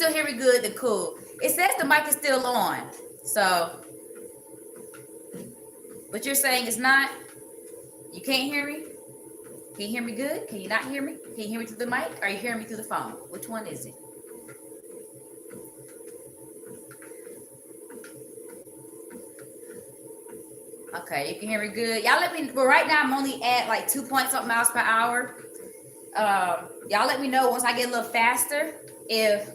still hear me good, then cool. It says the mic is still on. So, but you're saying it's not? You can't hear me? Can you hear me good? Can you not hear me? Can you hear me through the mic? Or are you hearing me through the phone? Which one is it? Okay, you can hear me good. Y'all let me, well, right now I'm only at like 2 point something miles per hour. Y'all let me know once I get a little faster if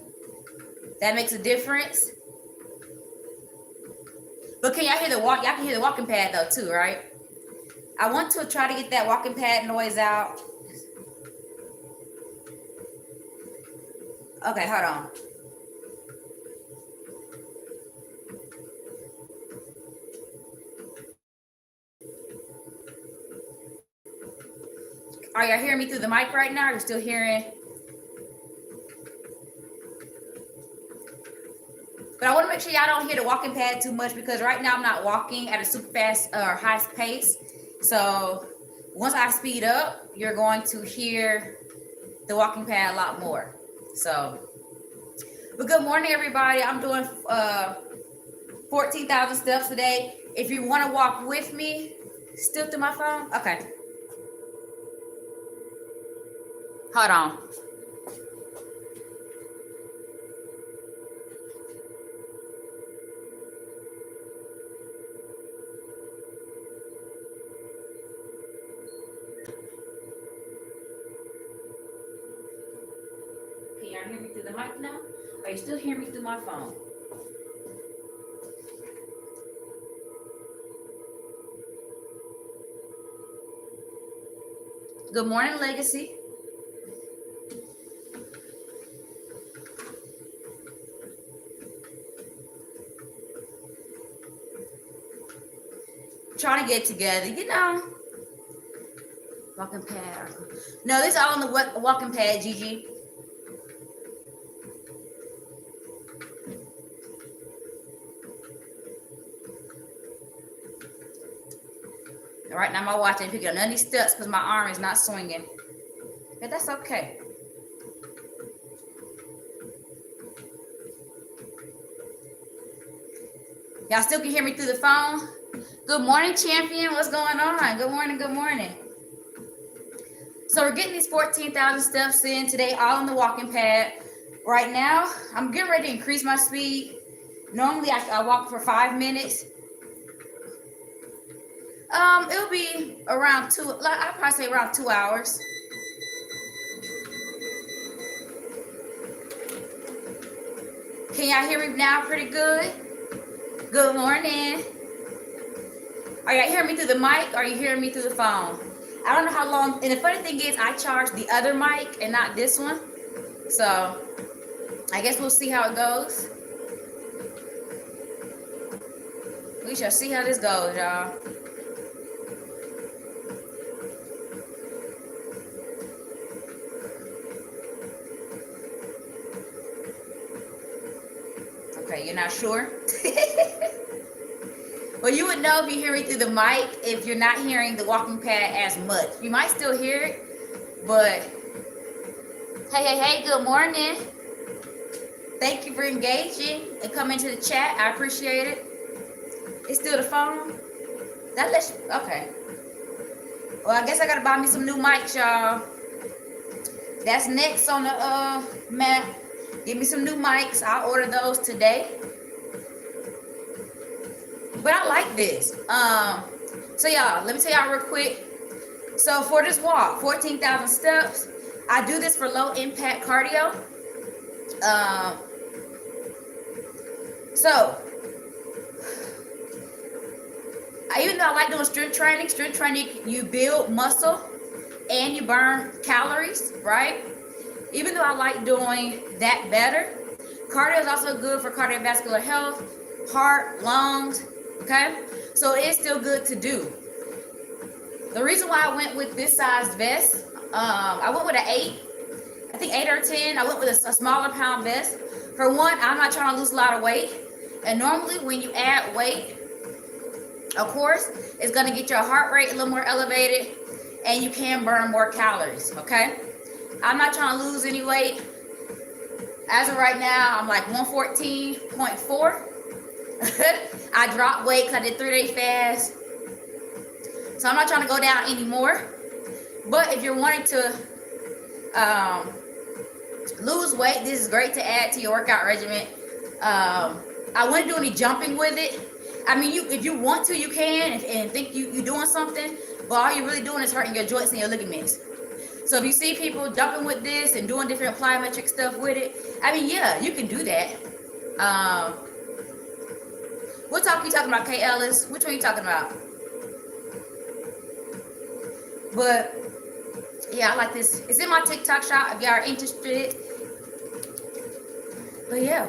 that makes a difference. But can y'all hear the walk? Y'all can hear the walking pad though too, right? I want to try to get that walking pad noise out. Okay, hold on. Are y'all hearing me through the mic right now? Are you still hearing? But I want to make sure y'all don't hear the walking pad too much because right now I'm not walking at a super fast or high pace. So once I speed up, you're going to hear the walking pad a lot more. So, but good morning, everybody. I'm doing 14,000 steps today. If you want to walk with me, still through my phone? Okay. Hold on. Can y'all hear me through the mic now? Are you still hearing me through my phone? Good morning, Legacy. Trying to get together, you know. Walking pad. No, this is all on the walking pad, Gigi. Right now, my watch ain't picking up none of these steps because my arm is not swinging. But that's okay. Y'all still can hear me through the phone? Good morning, champion. What's going on? Good morning, good morning. So we're getting these 14,000 steps in today, all on the walking pad. Right now, I'm getting ready to increase my speed. Normally, I walk for 5 minutes. It'll be around I'd probably say around 2 hours. Can y'all hear me now pretty good? Good morning. Are y'all hearing me through the mic or are you hearing me through the phone? I don't know how long, and the funny thing is I charged the other mic and not this one. So I guess we'll see how it goes. We shall see how this goes, y'all. Okay, you're not sure? Well, you would know if you hear me through the mic if you're not hearing the walking pad as much. You might still hear it, but hey, good morning. Thank you for engaging and coming to the chat. I appreciate it. It's still the phone? That lets you, okay. Well, I guess I gotta buy me some new mics, y'all. That's next on the map. Give me some new mics. I'll order those today. But I like this. So y'all, let me tell y'all real quick. So for this walk, 14,000 steps, I do this for low impact cardio. Even though I like doing strength training, you build muscle and you burn calories, right? Even though I like doing that better, cardio is also good for cardiovascular health, heart, lungs, okay? So it's still good to do. The reason why I went with this size vest, I went with an 8, I think 8 or 10. I went with a smaller pound vest. For one, I'm not trying to lose a lot of weight. And normally when you add weight, of course, it's going to get your heart rate a little more elevated and you can burn more calories, okay? I'm not trying to lose any weight. As of right now, I'm like 114.4. I dropped weight because I did 3-day fast. So I'm not trying to go down anymore. But if you're wanting to lose weight, this is great to add to your workout regimen. I wouldn't do any jumping with it. I mean, if you want to, you can, and think you're doing something, but all you're really doing is hurting your joints and your ligaments. So if you see people jumping with this and doing different plyometric stuff with it, I mean, yeah, you can do that. What talk you talking about, Kay Ellis? Which one are you talking about? But yeah, I like this. It's in my TikTok shop if y'all are interested. But yeah,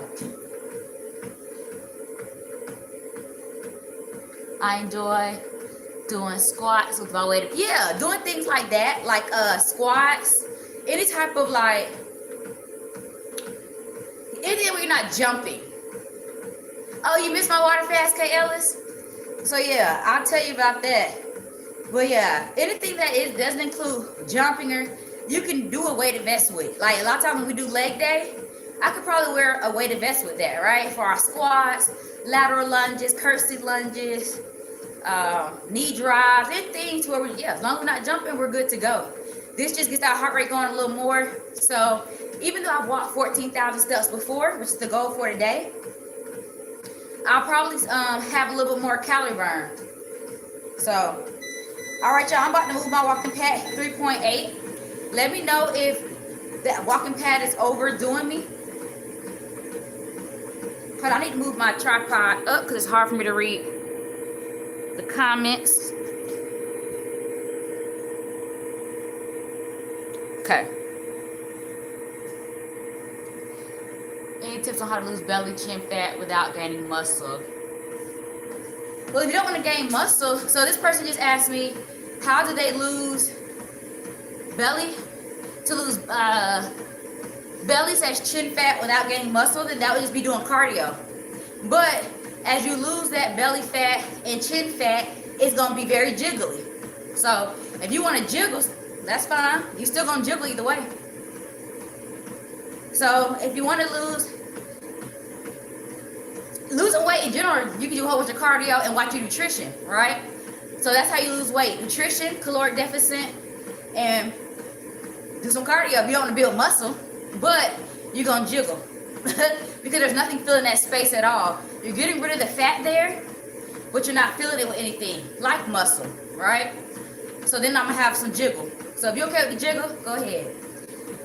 I enjoy doing squats with my weight. Yeah, doing things like that, like squats, any type of like anything where you're not jumping. Oh, you missed my water fast, Kay Ellis? So yeah, I'll tell you about that. But yeah, anything that doesn't include jumping, or you can do a weighted vest with. Like a lot of times when we do leg day, I could probably wear a weighted vest with that, right? For our squats, lateral lunges, curtsy lunges, knee drives, anything to where as long as we're not jumping, we're good to go. This just gets our heart rate going a little more. So even though I've walked 14,000 steps before, which is the goal for today, I'll probably have a little bit more calorie burn. So, all right, y'all, I'm about to move my walking pad 3.8. Let me know if that walking pad is overdoing me. But I need to move my tripod up because it's hard for me to read the comments. Okay. Any tips on how to lose belly, chin fat without gaining muscle? Well, if you don't want to gain muscle, so this person just asked me, how do they lose belly? To lose belly / chin fat without gaining muscle, then that would just be doing cardio. But as you lose that belly fat and chin fat, it's going to be very jiggly. So if you want to jiggle, that's fine. You're still going to jiggle either way. So if you want to losing weight in general, you can do a whole bunch of cardio and watch your nutrition, right? So that's how you lose weight. Nutrition, caloric deficit, and do some cardio if you don't want to build muscle, but you're going to jiggle because there's nothing filling that space at all. You're getting rid of the fat there, but you're not filling it with anything like muscle, right? So then I'm going to have some jiggle. So if you're okay with the jiggle, go ahead.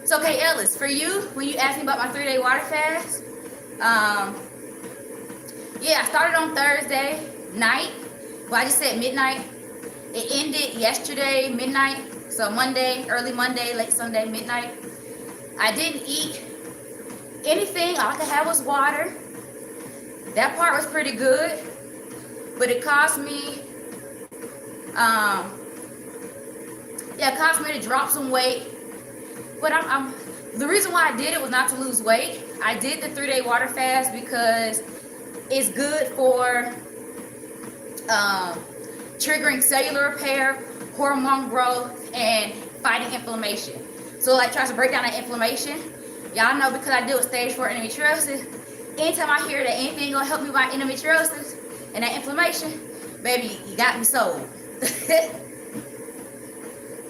So, okay, Ellis, for you, when you asked me about my 3-day water fast, yeah, I started on Thursday night. Well, I just said midnight. It ended yesterday, midnight. So Monday, early Monday, late Sunday, midnight. I didn't eat anything. All I could have was water. That part was pretty good. But it caused me, it caused me to drop some weight. But the reason why I did it was not to lose weight. I did the 3-day water fast because it's good for triggering cellular repair, hormone growth, and fighting inflammation. So like tries to break down that inflammation. Y'all know because I deal with stage 4 endometriosis, anytime I hear that anything gonna help me with my endometriosis and that inflammation, baby, you got me sold.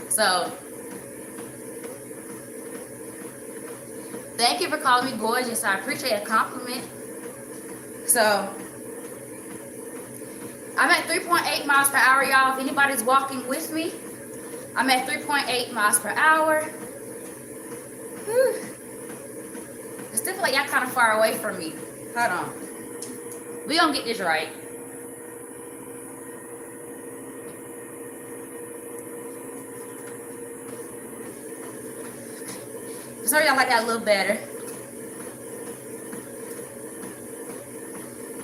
So thank you for calling me gorgeous. I appreciate a compliment. So I'm at 3.8 miles per hour, y'all. If anybody's walking with me, I'm at 3.8 miles per hour. Whew. I still feel like y'all kind of far away from me. Hold on. We gonna get this right. Sorry, y'all like that a little better.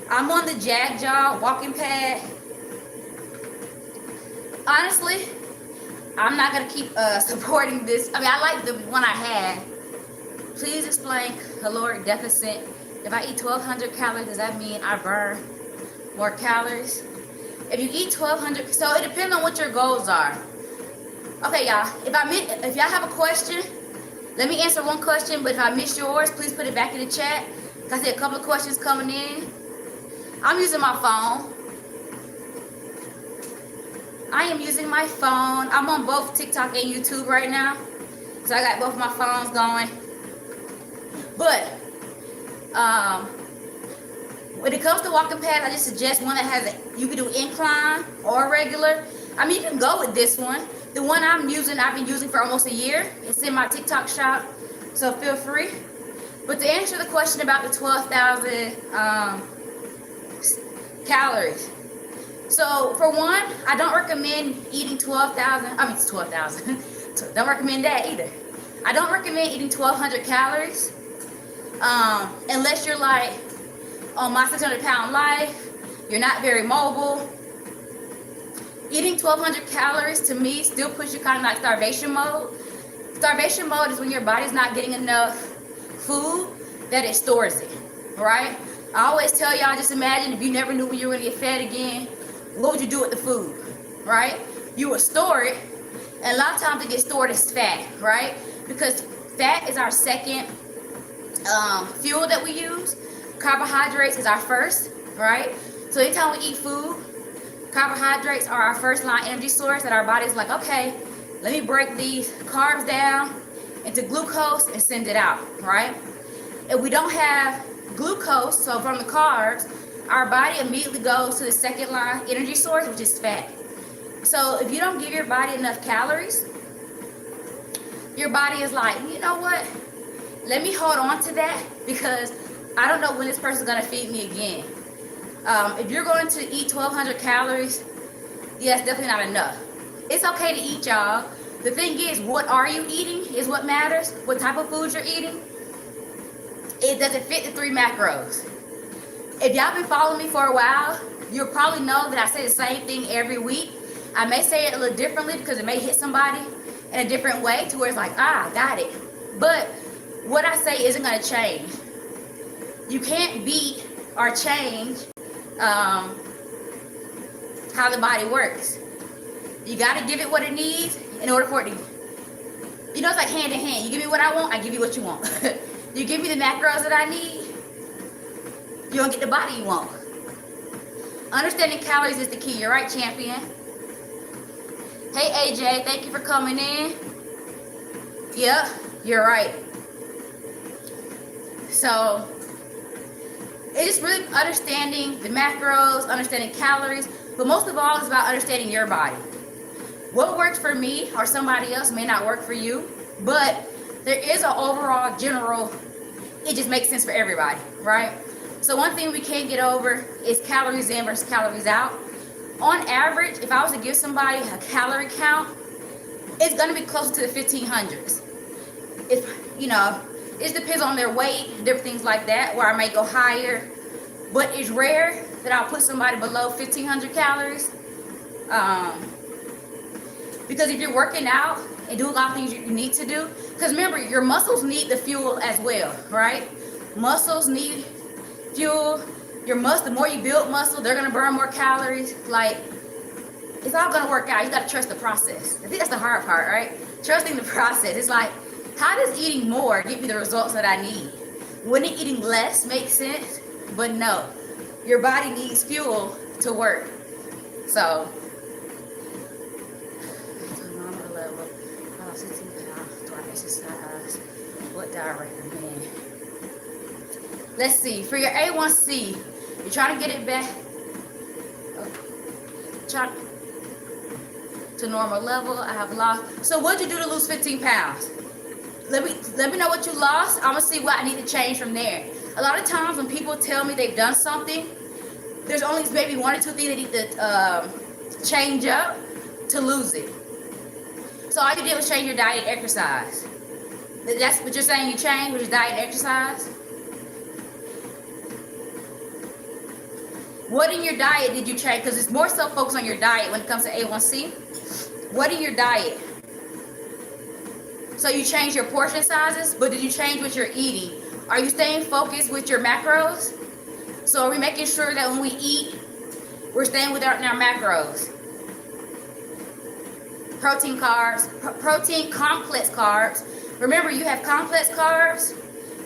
I'm on the Jag Jaw walking pad. Honestly, I'm not gonna keep supporting this. I mean, I like the one I had. Please explain caloric deficit. If I eat 1,200 calories, does that mean I burn more calories? If you eat 1,200, so it depends on what your goals are. Okay, y'all. If y'all have a question, Let me answer one question, but if I miss yours, please put it back in the chat. I see a couple of questions coming in. I'm using my phone. I am using my phone. I'm on both TikTok and YouTube right now. So I got both my phones going. But when it comes to walking pads, I just suggest one that has you can do incline or regular. I mean, you can go with this one. The one I'm using, I've been using for almost a year. It's in my TikTok shop, so feel free. But to answer the question about the 12,000 calories. So for one, I don't recommend eating 12,000. I mean, it's 12,000. Don't recommend that either. I don't recommend eating 1,200 calories unless you're like on my 600-pound life. You're not very mobile. Eating 1,200 calories to me still puts you kind of like starvation mode. Starvation mode is when your body's not getting enough food that it stores it, right? I always tell y'all, just imagine if you never knew when you were gonna get fed again, what would you do with the food, right? You would store it, and a lot of times it gets stored as fat, right? Because fat is our second fuel that we use. Carbohydrates is our first, right? So anytime we eat food, carbohydrates are our first line energy source that our body's like, okay, let me break these carbs down into glucose and send it out, right? If we don't have glucose, so from the carbs, our body immediately goes to the second line energy source, which is fat. So if you don't give your body enough calories, your body is like, you know what? Let me hold on to that because I don't know when this person's gonna feed me again. If you're going to eat 1,200 calories, yeah, that's definitely not enough. It's okay to eat, y'all. The thing is, what are you eating is what matters. What type of food you're eating. It doesn't fit the 3 macros. If y'all been following me for a while, you'll probably know that I say the same thing every week. I may say it a little differently because it may hit somebody in a different way to where it's like, ah, got it. But what I say isn't going to change. You can't beat or change how the body works. You got to give it what it needs in order for it to, you know, it's like hand in hand. You give me what I want, I give you what you want. You give me the macros that I need, you're going to get the body you want. Understanding calories is the key. You're right, champion. Hey, AJ, thank you for coming in. Yep, you're right. So it's really understanding the macros, understanding calories, but most of all, it's about understanding your body. What works for me or somebody else may not work for you, but there is an overall general, it just makes sense for everybody, right? So one thing we can't get over is calories in versus calories out. On average, if I was to give somebody a calorie count, it's going to be closer to the 1,500s. If, you know, it depends on their weight, different things like that, where I may go higher. But it's rare that I'll put somebody below 1,500 calories. Because if you're working out and doing a lot of things you need to do, because remember, your muscles need the fuel as well, right? Muscles need fuel. The more you build muscle, they're going to burn more calories. Like, it's all going to work out. You got to trust the process. I think that's the hard part, right? Trusting the process. It's like, how does eating more give me the results that I need? Wouldn't eating less make sense? But no, your body needs fuel to work. So, what do I recommend? Let's see. For your A1C, you're trying to get it back to normal level. I have lost. So what'd you do to lose 15 pounds? Let me know what you lost. I'm gonna see what I need to change from there. A lot of times when people tell me they've done something, there's only maybe 1 or 2 things they need to change up to lose it. So all you did was change your diet and exercise. That's what you're saying you changed, was your diet and exercise? What in your diet did you change? Because it's more so focused on your diet when it comes to A1C. What in your diet? So you changed your portion sizes, but did you change what you're eating? Are you staying focused with your macros? So are we making sure that when we eat, we're staying with our macros? Protein carbs, protein complex carbs Remember, you have complex carbs,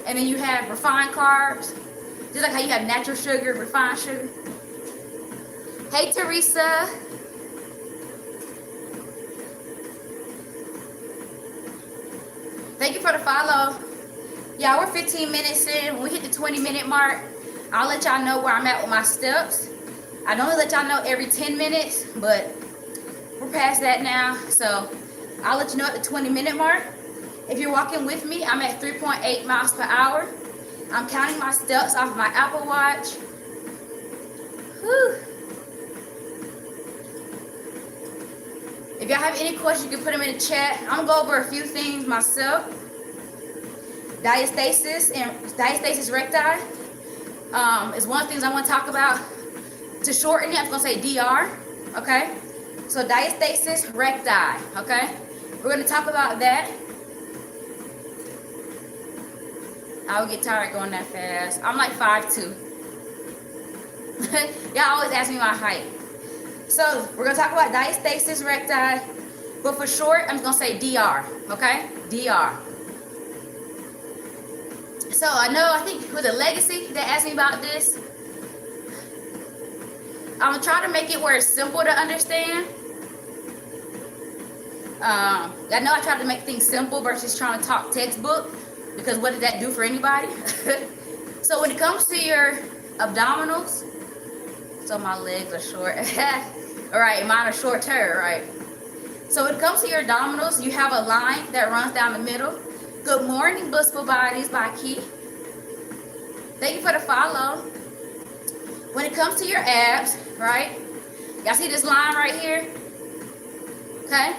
and then you have refined carbs. Just like how you have natural sugar, refined sugar. Hey, Teresa. Thank you for the follow. Yeah, we're 15 minutes in. When we hit the 20-minute mark, I'll let y'all know where I'm at with my steps. I normally let y'all know every 10 minutes, but we're past that now. So I'll let you know at the 20-minute mark. If you're walking with me, I'm at 3.8 miles per hour. I'm counting my steps off my Apple Watch. Whew. If y'all have any questions, you can put them in the chat. I'm gonna go over a few things myself. Diastasis and diastasis recti is one of the things I want to talk about. To shorten it, I'm gonna say DR. Okay. So diastasis recti. Okay. We're gonna talk about that. I would get tired going that fast. I'm like 5'2". Y'all always ask me my height. So we're gonna talk about diastasis recti, but for short, I'm just gonna say DR. Okay, DR. So I think with a legacy that asked me about this, I'm gonna try to make it where it's simple to understand. I know I tried to make things simple versus trying to talk textbook, because what did that do for anybody? So when it comes to your abdominals, so my legs are short. All right, mine are shorter, right? So when it comes to your abdominals, you have a line that runs down the middle. Good morning, Blissful Bodies by Key. Thank you for the follow. When it comes to your abs, right? Y'all see this line right here? Okay?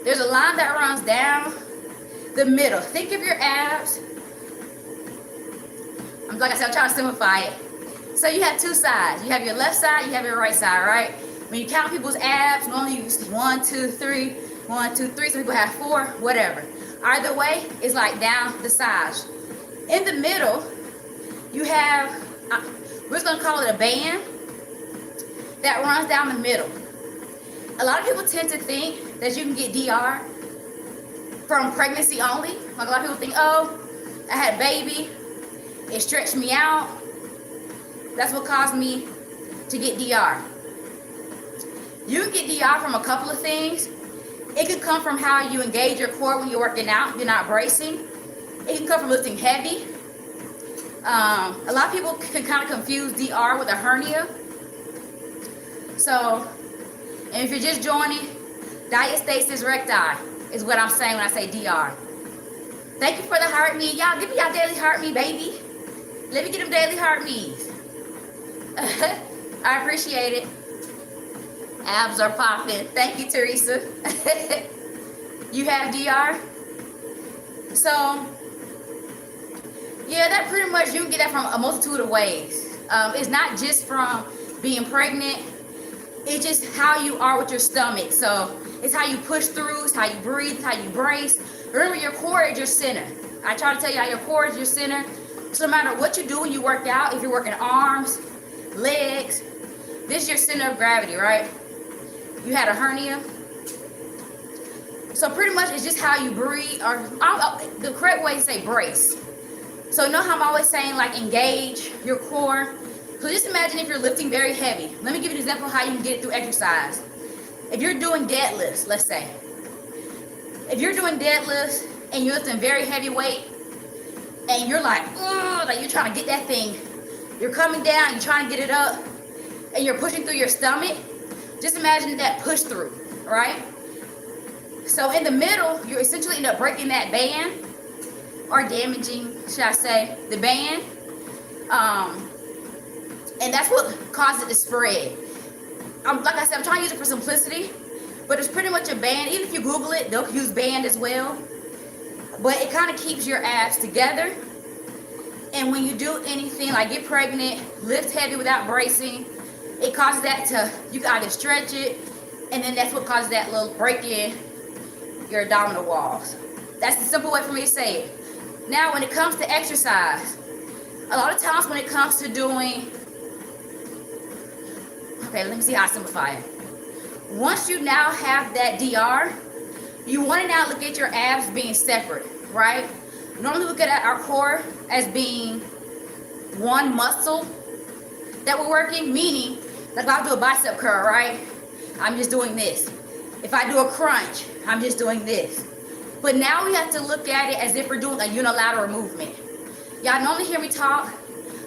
There's a line that runs down the middle. Think of your abs. Like I said, I'm trying to simplify it. So you have two sides. You have your left side, you have your right side, right? When you count people's abs, normally you see 1, 2, 3, 1, 2, 3. Some people have 4, whatever. Either way, it's like down the sides. In the middle, you have, we're just gonna call it a band that runs down the middle. A lot of people tend to think that you can get DR from pregnancy only. Like a lot of people think, oh, I had a baby, it stretched me out. That's what caused me to get DR. You can get DR from a couple of things. It can come from how you engage your core when you're working out, you're not bracing. It can come from lifting heavy. A lot of people can kind of confuse DR with a hernia. So, and if you're just joining, diastasis recti is what I'm saying when I say DR. Thank you for the heart me. Y'all give me y'all daily heart me, baby. Let me get them daily heart me's. I appreciate it. Abs are popping. Thank you, Teresa. You have DR? So, yeah, that pretty much, you can get that from a multitude of ways. It's not just from being pregnant. It's just how you are with your stomach. So, it's how you push through, it's how you breathe, it's how you brace. Remember, your core is your center. I try to tell you how your core is your center. So no matter what you do when you work out, if you're working arms, legs, this is your center of gravity, right? You had a hernia. So pretty much it's just how you breathe, or the correct way to say brace. So you know how I'm always saying, like, engage your core. So just imagine if you're lifting very heavy. Let me give you an example of how you can get it through exercise. If you're doing deadlifts, let's say. If you're doing deadlifts and you're lifting very heavy weight, and you're like you're trying to get that thing, you're coming down, you're trying to get it up, and you're pushing through your stomach, just imagine that push through, right? So in the middle, you essentially end up breaking that band, or damaging, should I say, the band. And that's what causes it to spread. Like I said, I'm trying to use it for simplicity, but it's pretty much a band. Even if you Google it, they'll use band as well. But it kind of keeps your abs together. And when you do anything like get pregnant, lift heavy without bracing, it causes that to, you can either stretch it, and then that's what causes that little break in your abdominal walls. That's the simple way for me to say it. Now, when it comes to exercise, a lot of times when it comes to doing, okay, let me see how I simplify it. Once you now have that DR, you want to now look at your abs being separate. right? Normally look at our core as being one muscle that we're working, meaning like if I do a bicep curl, right? I'm just doing this. If I do a crunch, I'm just doing this. But now we have to look at it as if we're doing a unilateral movement. Y'all normally hear me talk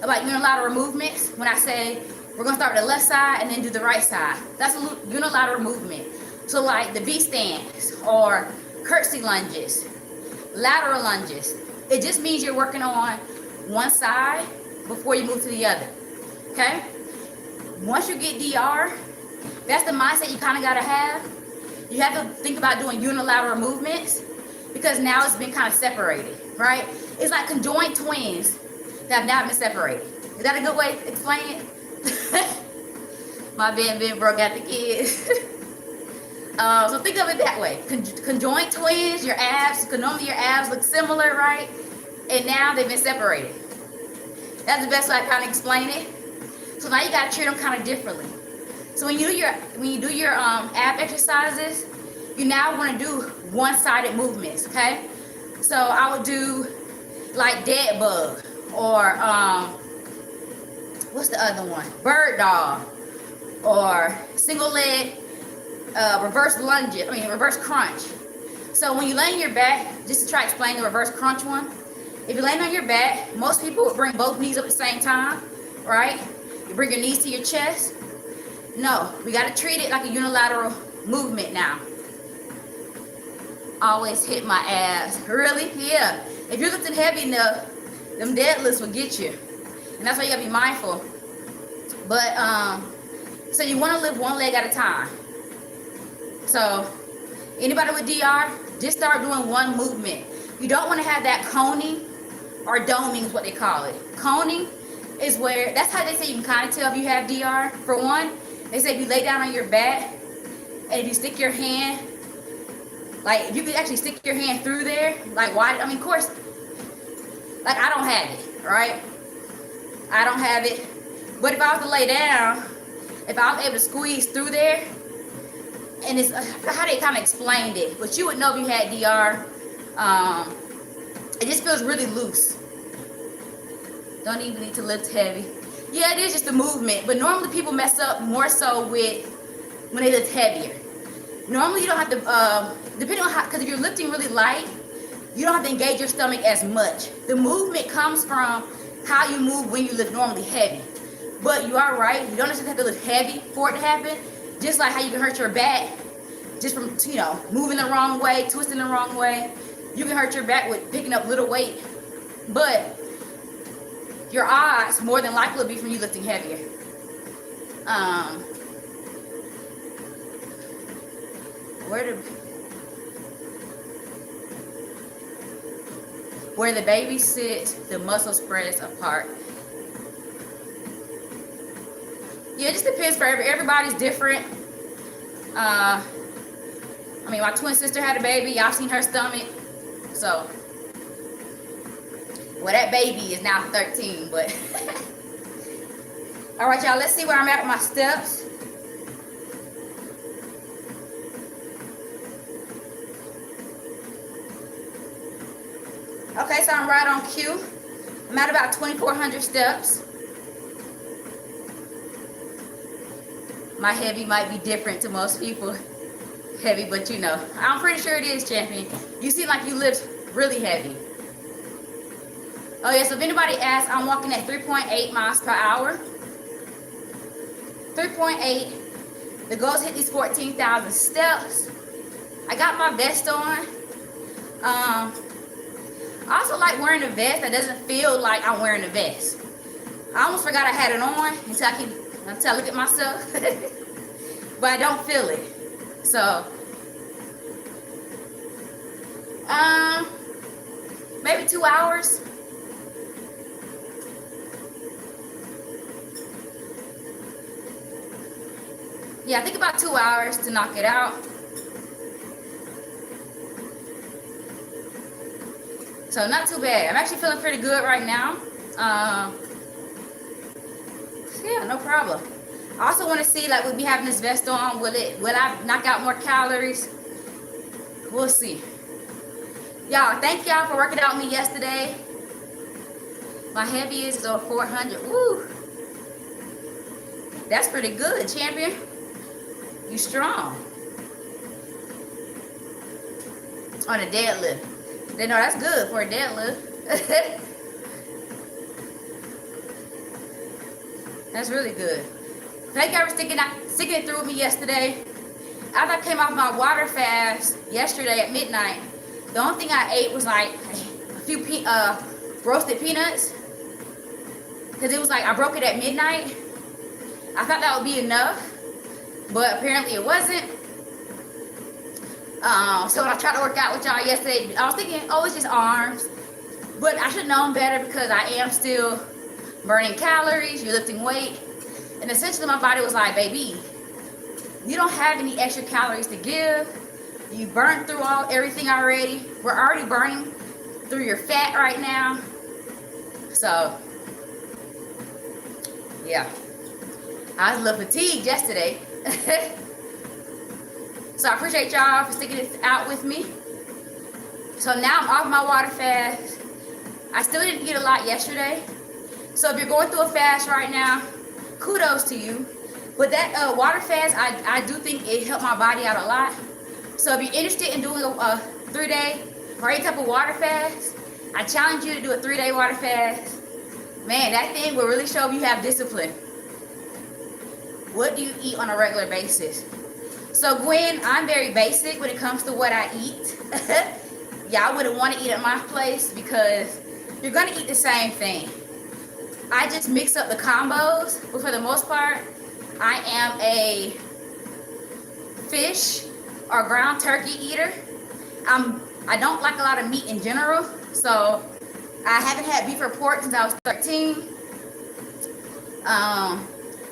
about unilateral movements when I say we're gonna start with the left side and then do the right side. That's a unilateral movement. So like the V stands or curtsy lunges, lateral lunges. It just means you're working on one side before you move to the other, okay? Once you get DR, that's the mindset you kind of gotta have. You have to think about doing unilateral movements because now it's been kind of separated, right? It's like conjoined twins that have now been separated. Is that a good way to explain it? My bad, broke out the kids. So think of it that way. Conjoined twins, your abs, normally your abs look similar, right? And now they've been separated. That's the best way I kind of explain it. So now you got to treat them kind of differently. So when you do your ab exercises, you now want to do one-sided movements, okay? So I would do like dead bug or what's the other one? Bird dog or single leg reverse lunges. Reverse crunch. So when you lay on your back, just to try to explain the reverse crunch one. If you're laying on your back, most people would bring both knees up at the same time, right? You bring your knees to your chest. No, we got to treat it like a unilateral movement now. Always hit my abs. Really? Yeah. If you're lifting heavy enough, them deadlifts will get you. And that's why you got to be mindful. But, so you want to lift one leg at a time. So, anybody with DR, just start doing one movement. You don't want to have that coning or doming is what they call it. Coning is where, that's how they say you can kind of tell if you have DR. For one, they say if you lay down on your back and if you stick your hand, like if you could actually stick your hand through there, like why, of course, like I don't have it, right? I don't have it. But if I was to lay down, if I was able to squeeze through there, and it's how they kind of explained it, but you would know if you had DR. It just feels really loose. Don't even need to lift heavy. Yeah, it is just a movement, but normally people mess up more so with when they lift heavier. Normally you don't have to, depending on how, because if you're lifting really light, you don't have to engage your stomach as much. The movement comes from how you move when you lift normally heavy. But you are right, you don't necessarily have to lift heavy for it to happen. Just like how you can hurt your back just from, moving the wrong way, twisting the wrong way. You can hurt your back with picking up little weight. But your odds more than likely will be from you lifting heavier. Where the baby sits, the muscle spreads apart. Yeah, it just depends for everybody's different. My twin sister had a baby. Y'all seen her stomach. So, well, that baby is now 13, but. All right, y'all, let's see where I'm at with my steps. Okay, so I'm right on cue. I'm at about 2,400 steps. My heavy might be different to most people. Heavy, but I'm pretty sure it is, champion. You seem like you lift really heavy. Oh yeah, so if anybody asks, I'm walking at 3.8 miles per hour. 3.8. The goal is to hit these 14,000 steps. I got my vest on. I also like wearing a vest that doesn't feel like I'm wearing a vest. I almost forgot I had it on until I look at myself. But I don't feel it. So, maybe 2 hours. Yeah, I think about 2 hours to knock it out. So not too bad. I'm actually feeling pretty good right now. Yeah, no problem. I also want to see, like, with me having this vest on, will I knock out more calories? We'll see. Y'all, thank y'all for working out with me yesterday. My heaviest is over 400. Woo! That's pretty good, champion. You strong. On a deadlift. They know that's good for a deadlift. That's really good. Thank y'all for sticking it through with me yesterday. After I came off my water fast yesterday at midnight, the only thing I ate was like a few roasted peanuts. Because it was like I broke it at midnight. I thought that would be enough, but apparently it wasn't. So when I tried to work out with y'all yesterday, I was thinking, oh, it's just arms. But I should have known better because I am still burning calories, you're lifting weight. And essentially my body was like, baby, you don't have any extra calories to give. You burned through everything already. We're already burning through your fat right now. So, yeah. I was a little fatigued yesterday. So I appreciate y'all for sticking it out with me. So now I'm off my water fast. I still didn't eat a lot yesterday. So if you're going through a fast right now, kudos to you. But that water fast, I do think it helped my body out a lot. So if you're interested in doing a 3-day or any type of water fast, I challenge you to do a 3-day water fast. Man, that thing will really show you have discipline. What do you eat on a regular basis? So Gwen, I'm very basic when it comes to what I eat. Y'all wouldn't want to eat at my place because you're going to eat the same thing. I just mix up the combos, but for the most part, I am a fish or ground turkey eater. I don't like a lot of meat in general, so I haven't had beef or pork since I was 13.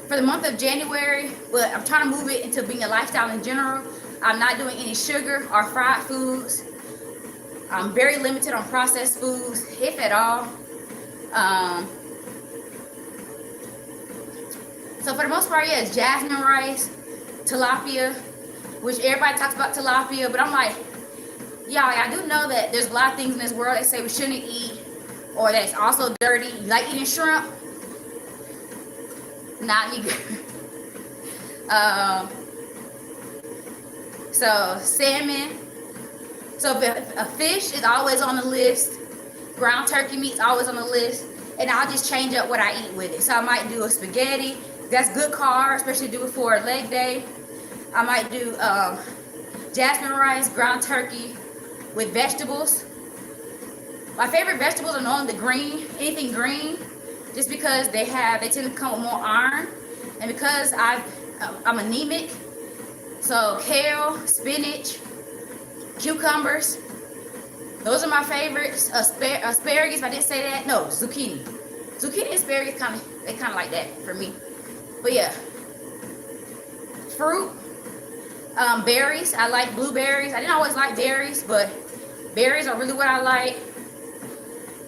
For the month of January, but I'm trying to move it into being a lifestyle in general. I'm not doing any sugar or fried foods. I'm very limited on processed foods, if at all. So for the most part, yeah, it's jasmine rice, tilapia, which everybody talks about tilapia, but I'm like, y'all, I do know that there's a lot of things in this world that say we shouldn't eat, or that it's also dirty. You like eating shrimp? Not me. So salmon. So a fish is always on the list. Ground turkey meat's always on the list. And I'll just change up what I eat with it. So I might do a spaghetti. That's good carb, especially do it for a leg day. I might do jasmine rice, ground turkey with vegetables. My favorite vegetables are normally the green, anything green, just because they tend to come with more iron. And because I'm anemic, so kale, spinach, cucumbers, those are my favorites. Asparagus, if I didn't say that, no, zucchini. Zucchini and asparagus, they kind of like that for me. But yeah, fruit, berries. I like blueberries. I didn't always like berries, but berries are really what I like.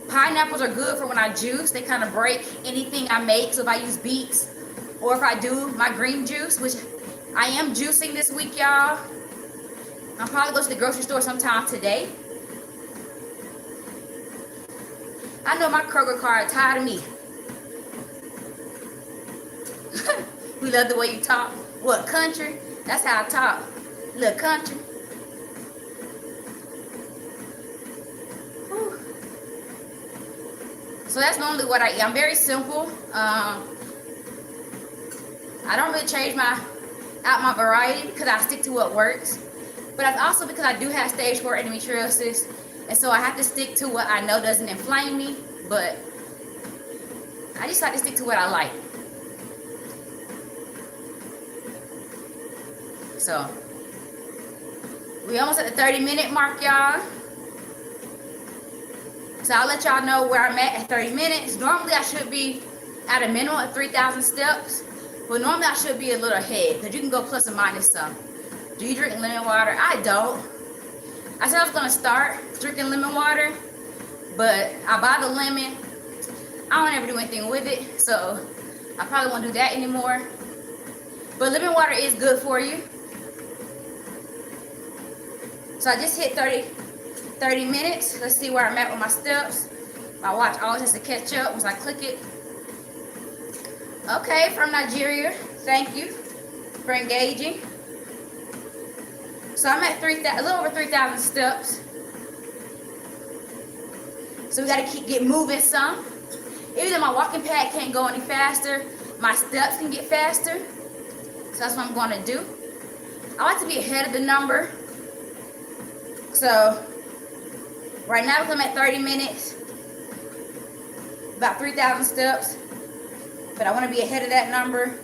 Pineapples are good for when I juice. They kind of break anything I make. So if I use beets, or if I do my green juice, which I am juicing this week, y'all. I'll probably go to the grocery store sometime today. I know my Kroger card tired of me. We love the way you talk. What, country? That's how I talk. Little country. Whew. So that's normally what I eat. I'm very simple. I don't really change my variety because I stick to what works. But that's also because I do have stage 4 endometriosis. And so I have to stick to what I know doesn't inflame me. But I just like to stick to what I like. So we almost at the 30-minute mark, y'all. So I'll let y'all know where I'm at 30 minutes. Normally I should be at a minimum of 3,000 steps. But normally I should be a little ahead because you can go plus or minus some. Do you drink lemon water? I don't. I said I was going to start drinking lemon water, but I buy the lemon. I don't ever do anything with it, so I probably won't do that anymore. But lemon water is good for you. So I just hit 30 30 minutes. Let's see where I'm at with my steps. My watch always has to catch up once I click it. Okay, from Nigeria. Thank you for engaging. So I'm at a little over 3,000 steps. So we gotta get moving some. Even though my walking pad can't go any faster, my steps can get faster. So that's what I'm gonna do. I like to be ahead of the number. So right now I'm at 30 minutes, about 3,000 steps, but I wanna be ahead of that number.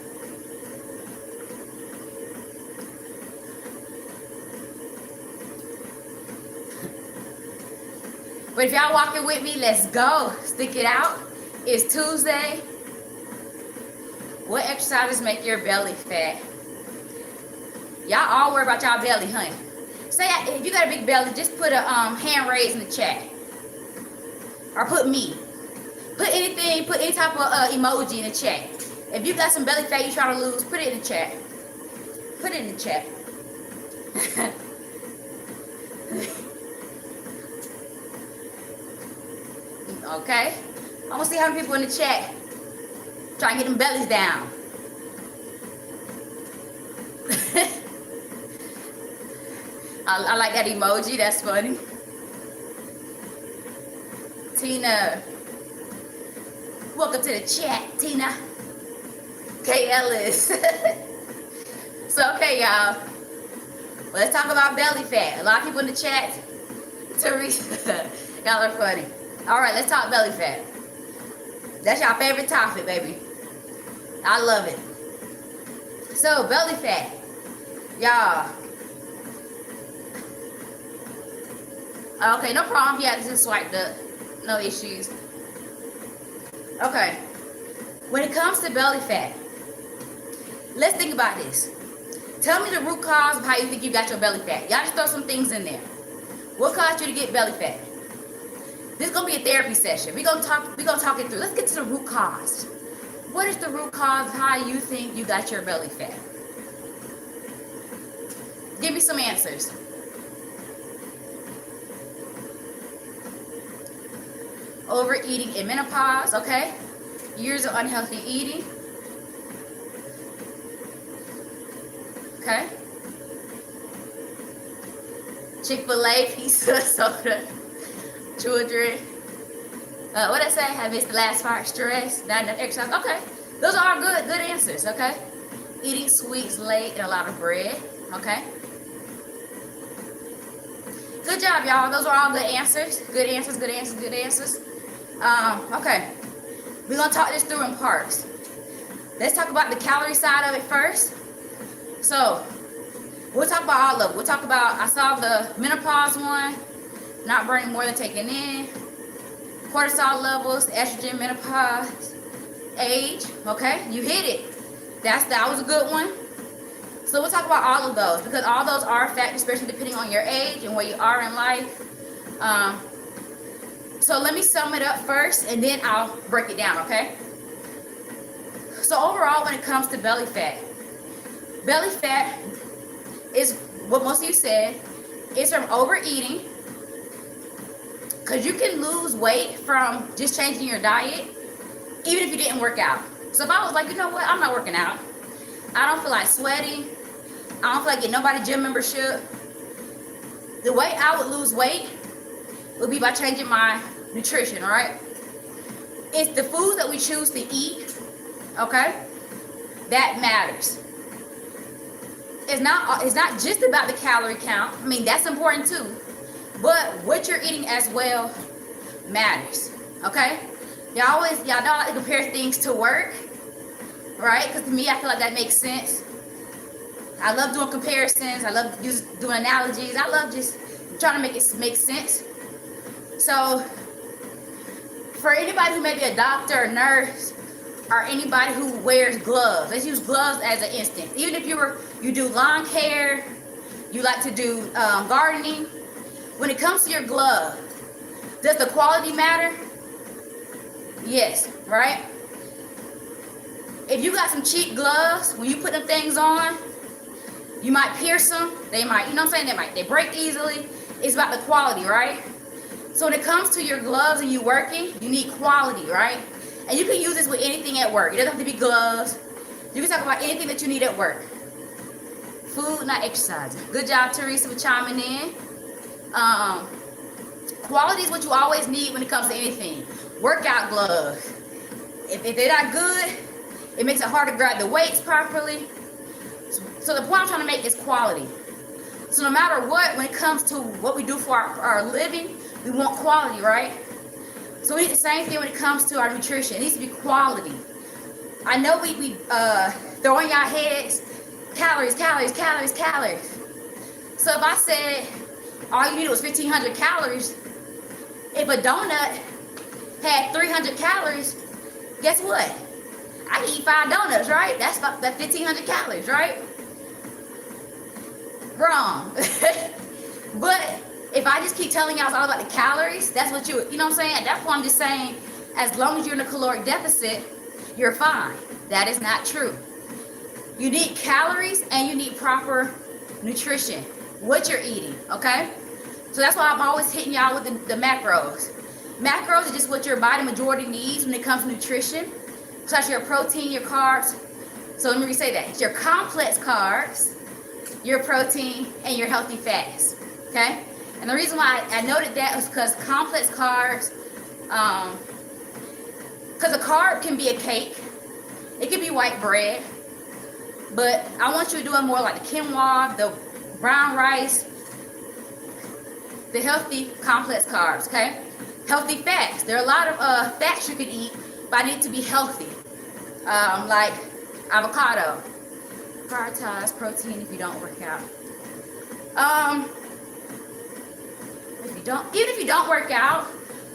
But if y'all walking with me, let's go. Stick it out. It's Tuesday. What exercises make your belly fat? Y'all all worry about y'all belly, honey. Say if you got a big belly, just put a hand raise in the chat. Or put me. Put anything, put any type of emoji in the chat. If you got some belly fat you trying to lose, put it in the chat. Put it in the chat. Okay, I'm gonna see how many people in the chat try and get them bellies down. I like that emoji, that's funny. Tina, welcome to the chat, Tina. Kay Ellis. So, okay, y'all, let's talk about belly fat. A lot of people in the chat, Teresa, y'all are funny. All right, let's talk belly fat. That's your favorite topic, baby. I love it. So, belly fat. Y'all. Okay, no problem. Yeah, just swiped up. No issues. Okay. When it comes to belly fat, let's think about this. Tell me the root cause of how you think you got your belly fat. Y'all just throw some things in there. What caused you to get belly fat? This is gonna be a therapy session. We're gonna talk it through. Let's get to the root cause. What is the root cause of how you think you got your belly fat? Give me some answers. Overeating in menopause, okay? Years of unhealthy eating. Okay. Chick-fil-A, pizza, soda. Children. What I say? I missed the last part. Stress, not enough exercise. Okay. Those are all good answers, okay? Eating sweets late and a lot of bread, okay? Good job, y'all. Those are all good answers. Good answers, good answers, good answers. Okay. We're going to talk this through in parts. Let's talk about the calorie side of it first. So, we'll talk about all of it. We'll talk about, I saw the menopause one, not burning more than taking in, cortisol levels, estrogen, menopause, age, okay? You hit it. That was a good one. So we'll talk about all of those because all those are factors, especially depending on your age and where you are in life. So let me sum it up first and then I'll break it down, okay? So overall, when it comes to belly fat is what most of you said, it's from overeating. Because you can lose weight from just changing your diet, even if you didn't work out. So if I was like, you know what, I'm not working out. I don't feel like sweating. I don't feel like getting nobody gym membership. The way I would lose weight would be by changing my nutrition, all right? It's the foods that we choose to eat, okay? That matters. It's not just about the calorie count. I mean, that's important too. But what you're eating as well matters, okay? Y'all know I like to compare things to work, right? Because to me, I feel like that makes sense. I love doing comparisons. I love doing analogies. I love just trying to make it make sense. So, for anybody who may be a doctor, a nurse, or anybody who wears gloves, let's use gloves as an instance. Even if you do lawn care, you like to do gardening. When it comes to your glove, does the quality matter? Yes, right? If you got some cheap gloves, when you put them things on, you might pierce them. They might, you know what I'm saying? They break easily. It's about the quality, right? So when it comes to your gloves and you working, you need quality, right? And you can use this with anything at work. It doesn't have to be gloves. You can talk about anything that you need at work. Food, not exercising. Good job, Teresa, for chiming in. Quality is what you always need when it comes to anything. Workout gloves. If they're not good, it makes it hard to grab the weights properly. So the point I'm trying to make is quality. So no matter what, when it comes to what we do for our living, we want quality, right? So we need the same thing when it comes to our nutrition. It needs to be quality. I know we throw in our heads calories, calories, calories, calories. So if I said all you needed was 1,500 calories, if a donut had 300 calories, guess what? I can eat 5 donuts, right? That's about that 1,500 calories, right? Wrong. But if I just keep telling y'all all about the calories, that's what you know what I'm saying? At that point, I'm just saying, as long as you're in a caloric deficit, you're fine. That is not true. You need calories and you need proper nutrition, what you're eating, okay? So that's why I'm always hitting y'all with the macros. Macros are just what your body majority needs when it comes to nutrition, such as your protein, your carbs. So let me say that. It's your complex carbs, your protein, and your healthy fats, okay? And the reason why I noted that is because complex carbs, because a carb can be a cake, it can be white bread, but I want you to do it more like the quinoa, the brown rice, the healthy complex carbs, okay? Healthy fats. There are a lot of fats you can eat, but I need to be healthy, like avocado. Prioritize protein if you don't work out. Even if you don't work out,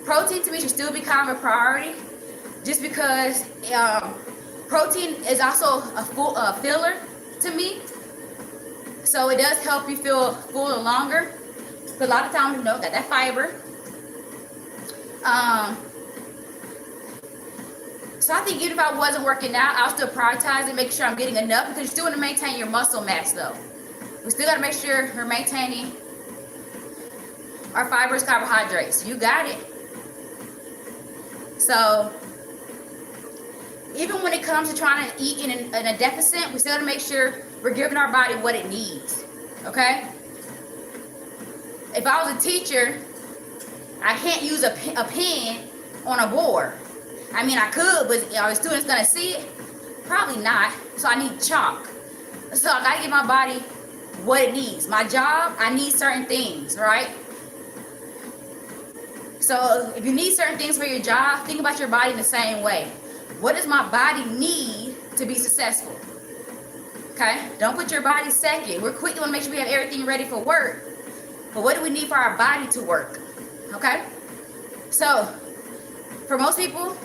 protein to me should still be kind of a priority, just because protein is also a filler to me, so it does help you feel fuller longer. But a lot of times, you know, that fiber. So I think even if I wasn't working out, I'll still prioritize it, make sure I'm getting enough, because you still want to maintain your muscle mass though. We still got to make sure we're maintaining our fibers, carbohydrates. You got it. So even when it comes to trying to eat in a deficit, we still got to make sure we're giving our body what it needs, okay? If I was a teacher, I can't use a pen on a board. I mean, I could, but are the students gonna see it? Probably not. So I need chalk. So I gotta give my body what it needs. My job, I need certain things, right? So if you need certain things for your job, think about your body in the same way. What does my body need to be successful? Okay? Don't put your body second. We're quick to want to make sure we have everything ready for work. But what do we need for our body to work? Okay? So, for most people,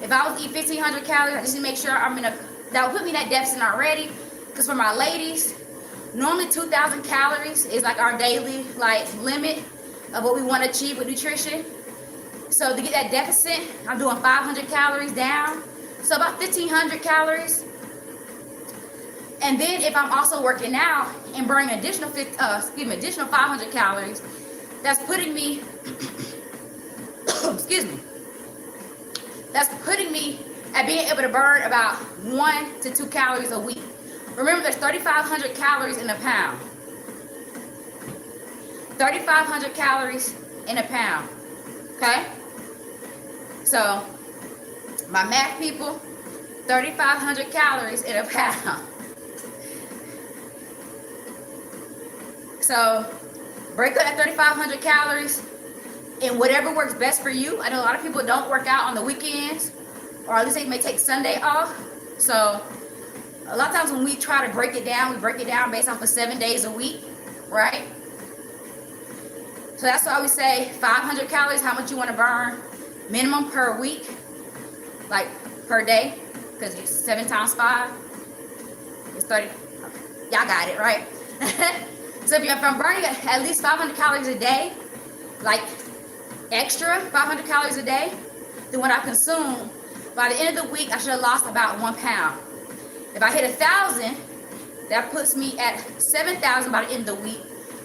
if I was to eat 1,500 calories, I just need to make sure that will put me in that deficit already. Because for my ladies, normally 2,000 calories is like our daily limit of what we want to achieve with nutrition. So to get that deficit, I'm doing 500 calories down. So about 1,500 calories. And then if I'm also working out and burning additional 500 calories, that's putting me, excuse me, that's putting me at being able to burn about 1 to 2 calories a week. Remember, there's 3,500 calories in a pound. 3,500 calories in a pound. Okay? So, my math people, 3,500 calories in a pound. So, break up that 3,500 calories in whatever works best for you. I know a lot of people don't work out on the weekends, or at least they may take Sunday off. So, a lot of times when we try to break it down, we break it down based off of 7 days a week, right? So that's why we say 500 calories, how much you want to burn minimum per week, like per day, because 7 times 5 is 30. Y'all got it, right? So if I'm burning at least 500 calories a day, like extra 500 calories a day, then what I consume, by the end of the week, I should have lost about 1 pound. If I hit 1,000, that puts me at 7,000 by the end of the week.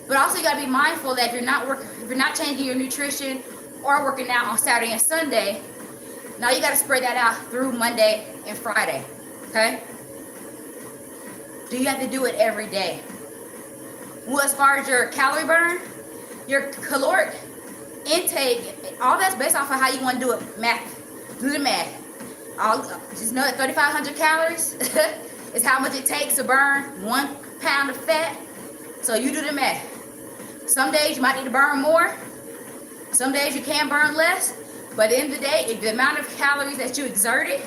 But also you gotta be mindful that if you're not changing your nutrition or working out on Saturday and Sunday, now you gotta spread that out through Monday and Friday. Okay? Do you have to do it every day? Well, as far as your calorie burn, your caloric intake, all that's based off of how you want to do it. Math. Do the math. Just know that 3,500 calories is how much it takes to burn 1 pound of fat. So you do the math. Some days you might need to burn more. Some days you can burn less. But at the end of the day, if the amount of calories that you exerted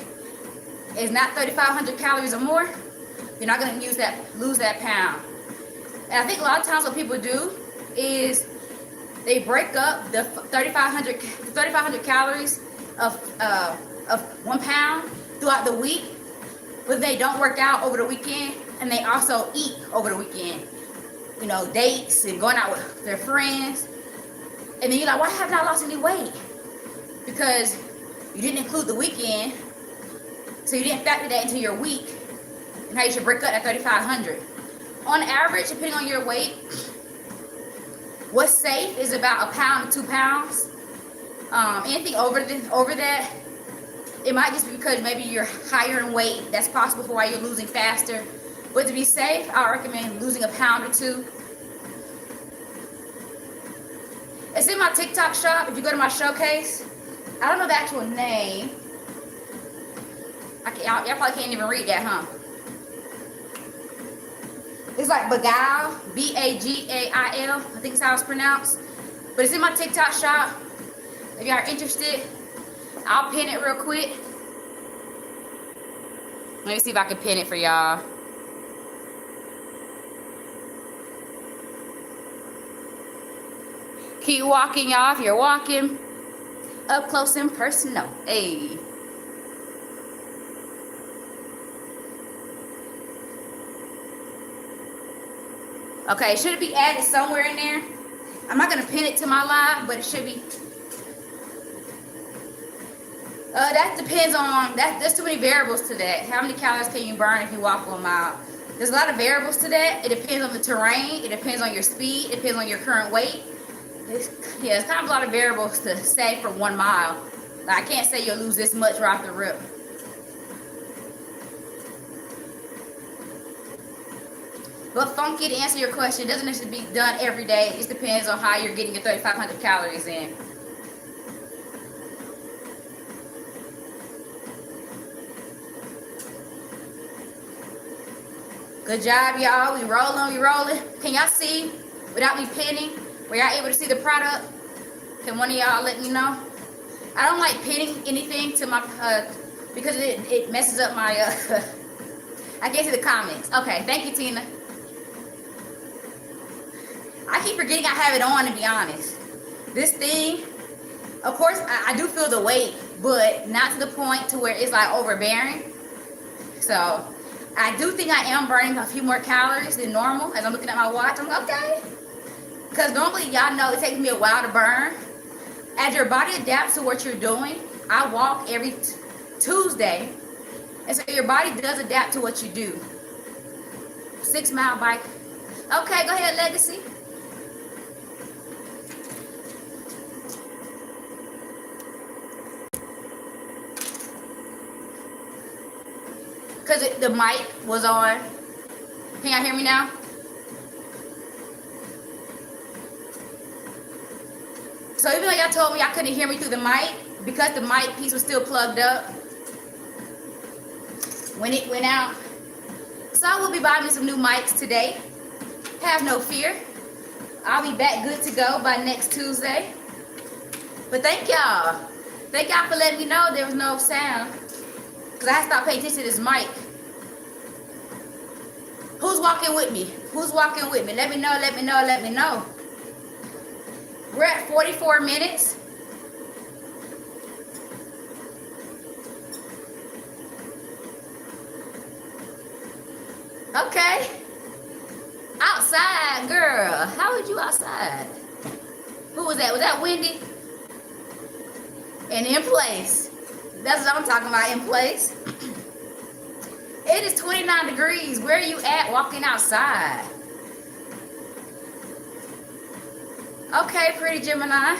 is not 3,500 calories or more, you're not going to lose that pound. And I think a lot of times what people do is they break up the 3,500 calories of 1 pound throughout the week, but they don't work out over the weekend, and they also eat over the weekend. You know, dates and going out with their friends. And then you're like, why haven't I lost any weight? Because you didn't include the weekend, so you didn't factor that into your week and how you should break up that 3,500. On average, depending on your weight, what's safe is about 1 pound to 2 pounds. Anything over that, it might just be because maybe you're higher in weight. That's possible for why you're losing faster. But to be safe, I recommend losing 1 pound or 2. It's in my TikTok shop. If you go to my showcase, I don't know the actual name. Y'all probably can't even read that, huh? It's like Bagail, Bagail. I think it's how it's pronounced. But it's in my TikTok shop. If y'all are interested, I'll pin it real quick. Let me see if I can pin it for y'all. Keep walking, y'all. If you're walking, up close and personal. Hey. Okay, should it be added somewhere in there? I'm not going to pin it to my live, but it should be. That depends on, there's too many variables to that. How many calories can you burn if you walk 1 mile? There's a lot of variables to that. It depends on the terrain. It depends on your speed. It depends on your current weight. It's kind of a lot of variables to say for 1 mile. Like, I can't say you'll lose this much right off the rip. But Funky, to answer your question, it doesn't necessarily be done every day. It just depends on how you're getting your 3,500 calories in. Good job, y'all. We rolling. Can y'all see without me pinning? Were y'all able to see the product? Can one of y'all let me know? I don't like pinning anything to my, because it messes up my, I can't see the comments. Okay, thank you, Tina. I keep forgetting I have it on, to be honest. This thing, of course, I do feel the weight, but not to the point to where it's like overbearing. So I do think I am burning a few more calories than normal. As I'm looking at my watch, I'm like, okay. Because normally, y'all know, it takes me a while to burn. As your body adapts to what you're doing, I walk every Tuesday. And so your body does adapt to what you do. 6 mile bike. Okay, go ahead, Legacy. Because the mic was on. Can y'all hear me now? So even though y'all told me y'all couldn't hear me through the mic, because the mic piece was still plugged up when it went out. So I will be buying me some new mics today. Have no fear. I'll be back good to go by next Tuesday. But thank y'all. Thank y'all for letting me know there was no sound. Because I stopped paying attention to this mic. Who's walking with me? Who's walking with me? Let me know, let me know, let me know. We're at 44 minutes. Okay. Outside, girl. How was you outside? Who was that? Was that Wendy? And in place. That's what I'm talking about, in place. It is 29 degrees. Where are you at walking outside? Okay, pretty Gemini.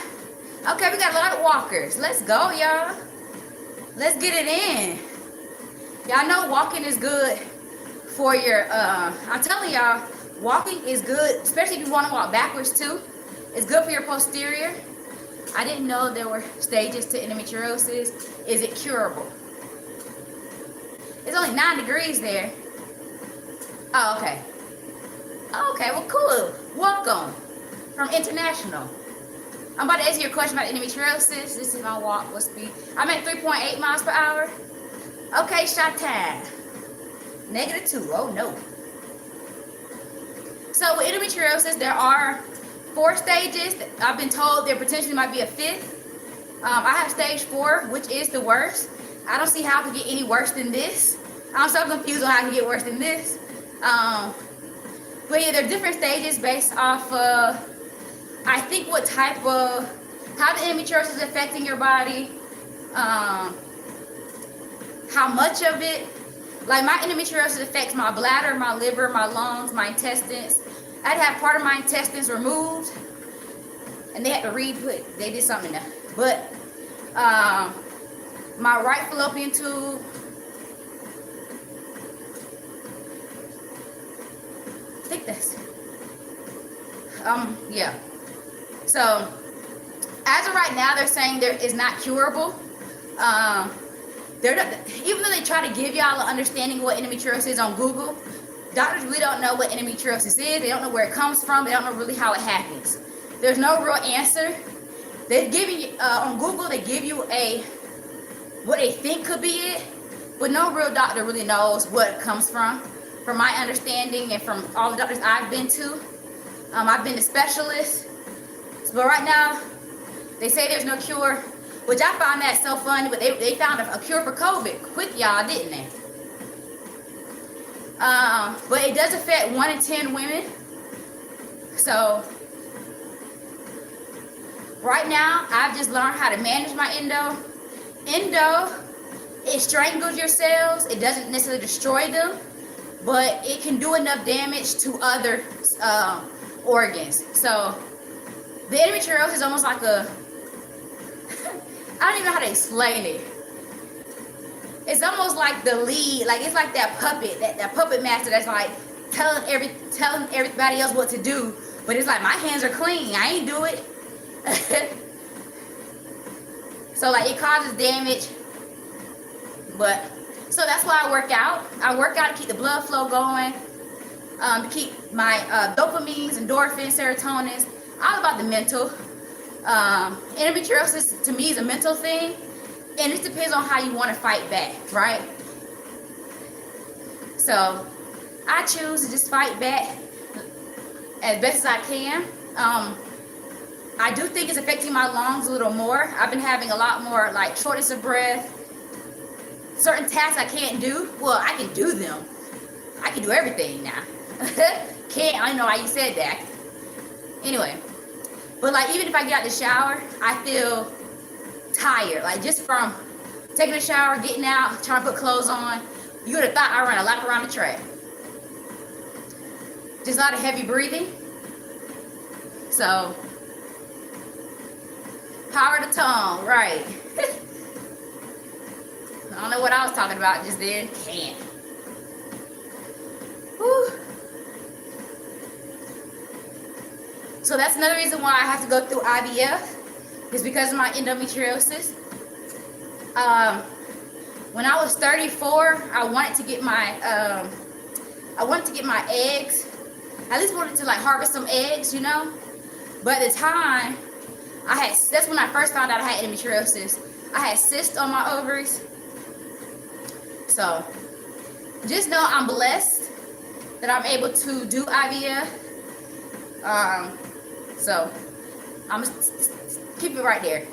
Okay, we got a lot of walkers. Let's go, y'all. Let's get it in. Y'all know walking is good for your, I'm telling y'all, walking is good, especially if you want to walk backwards too. It's good for your posterior. I didn't know there were stages to endometriosis. Is it curable? It's only 9 degrees there. Oh, okay. Okay, well, cool. Welcome from International. I'm about to answer your question about endometriosis. This is my walk with speed. I'm at 3.8 miles per hour. Okay, shot time. -2. Oh, no. So with endometriosis, there are 4 stages. I've been told there potentially might be a 5th. I have stage 4, which is the worst. I don't see how it could get any worse than this. I'm so confused on how it can get worse than this. But yeah, there are different stages based off of, I think, what type of, how the endometriosis is affecting your body, how much of it. Like my endometriosis affects my bladder, my liver, my lungs, my intestines. I'd have part of my intestines removed, and they had to re-put, they did something there. But my right fallopian tube, I think that's, yeah. So as of right now, they're saying there is not curable. Even though they try to give y'all an understanding of what endometriosis is on Google, doctors really don't know what endometriosis is. They don't know where it comes from. They don't know really how it happens. There's no real answer. They're giving you, on Google, they give you what they think could be it, but no real doctor really knows what it comes from my understanding and from all the doctors I've been to. I've been to specialists, but right now, they say there's no cure, which I found that so funny, but they found a cure for COVID quick, y'all, didn't they? But it does affect 1 in 10 women. So right now, I've just learned how to manage my endo. Endo, it strangles your cells. It doesn't necessarily destroy them, but it can do enough damage to other organs. So the endometriosis is almost like a, I don't even know how to explain it. It's almost like the lead, like it's like that puppet, that puppet master that's like telling everybody else what to do, but it's like my hands are clean, I ain't do it. So like it causes damage, but so that's why I work out. I work out to keep the blood flow going, to keep my dopamines, endorphins, serotonins, all about the mental. Endometriosis to me is a mental thing, and it depends on how you want to fight back, right? So I choose to just fight back as best as I can. I do think it's affecting my lungs a little more. I've been having a lot more like shortness of breath. Certain tasks I can't do. Well, I can do them. I can do everything now. Can't, I don't know why you said that. Anyway, but like even if I get out the shower, I feel tired. Like just from taking a shower, getting out, trying to put clothes on, you would have thought I ran a lap around the track. Just a lot of heavy breathing. So, power of the tongue, right. I don't know what I was talking about just then. Can't. Whew. So that's another reason why I have to go through IVF, is because of my endometriosis. When I was 34, I wanted to get my eggs. I at least wanted to like harvest some eggs, you know. But at the time, that's when I first found out I had endometriosis. I had cysts on my ovaries. So just know I'm blessed that I'm able to do IVF. So I'm gonna keep it right there.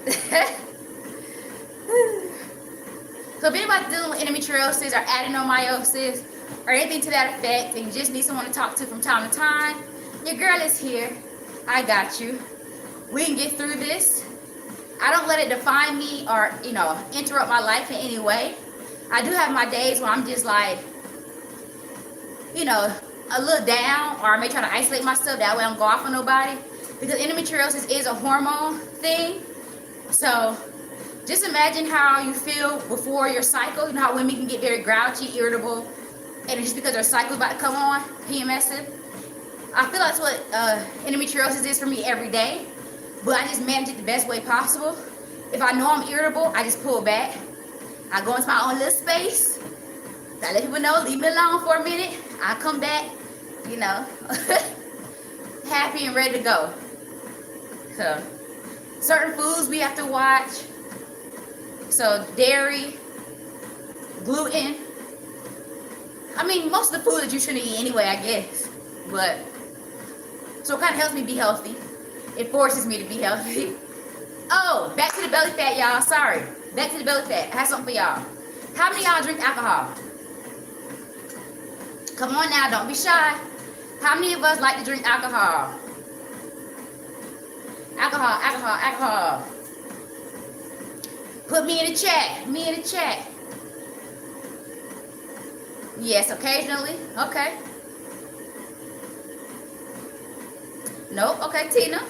So if anybody's dealing with endometriosis or adenomyosis or anything to that effect, and you just need someone to talk to from time to time, your girl is here. I got you. We can get through this. I don't let it define me or, interrupt my life in any way. I do have my days where I'm just like, a little down, or I may try to isolate myself. That way I don't go off on nobody. because endometriosis is a hormone thing. So just imagine how you feel before your cycle. You know how women can get very grouchy, irritable, and it's just because their cycle's about to come on, PMSing. I feel that's what endometriosis is for me every day, but I just manage it the best way possible. If I know I'm irritable, I just pull back. I go into my own little space. I let people know, leave me alone for a minute. I come back, you know, happy and ready to go. So, certain foods we have to watch. So, dairy, gluten. I mean, most of the food that you shouldn't eat anyway, I guess. But, so it kind of helps me be healthy. It forces me to be healthy. Oh, back to the belly fat, y'all. Sorry. Back to the belly fat. I have something for y'all. How many of y'all drink alcohol? Come on now, don't be shy. How many of us like to drink alcohol? Alcohol, alcohol, alcohol. Put me in the chat. Me in the chat. Yes, occasionally. Okay. Nope. Okay, Tina.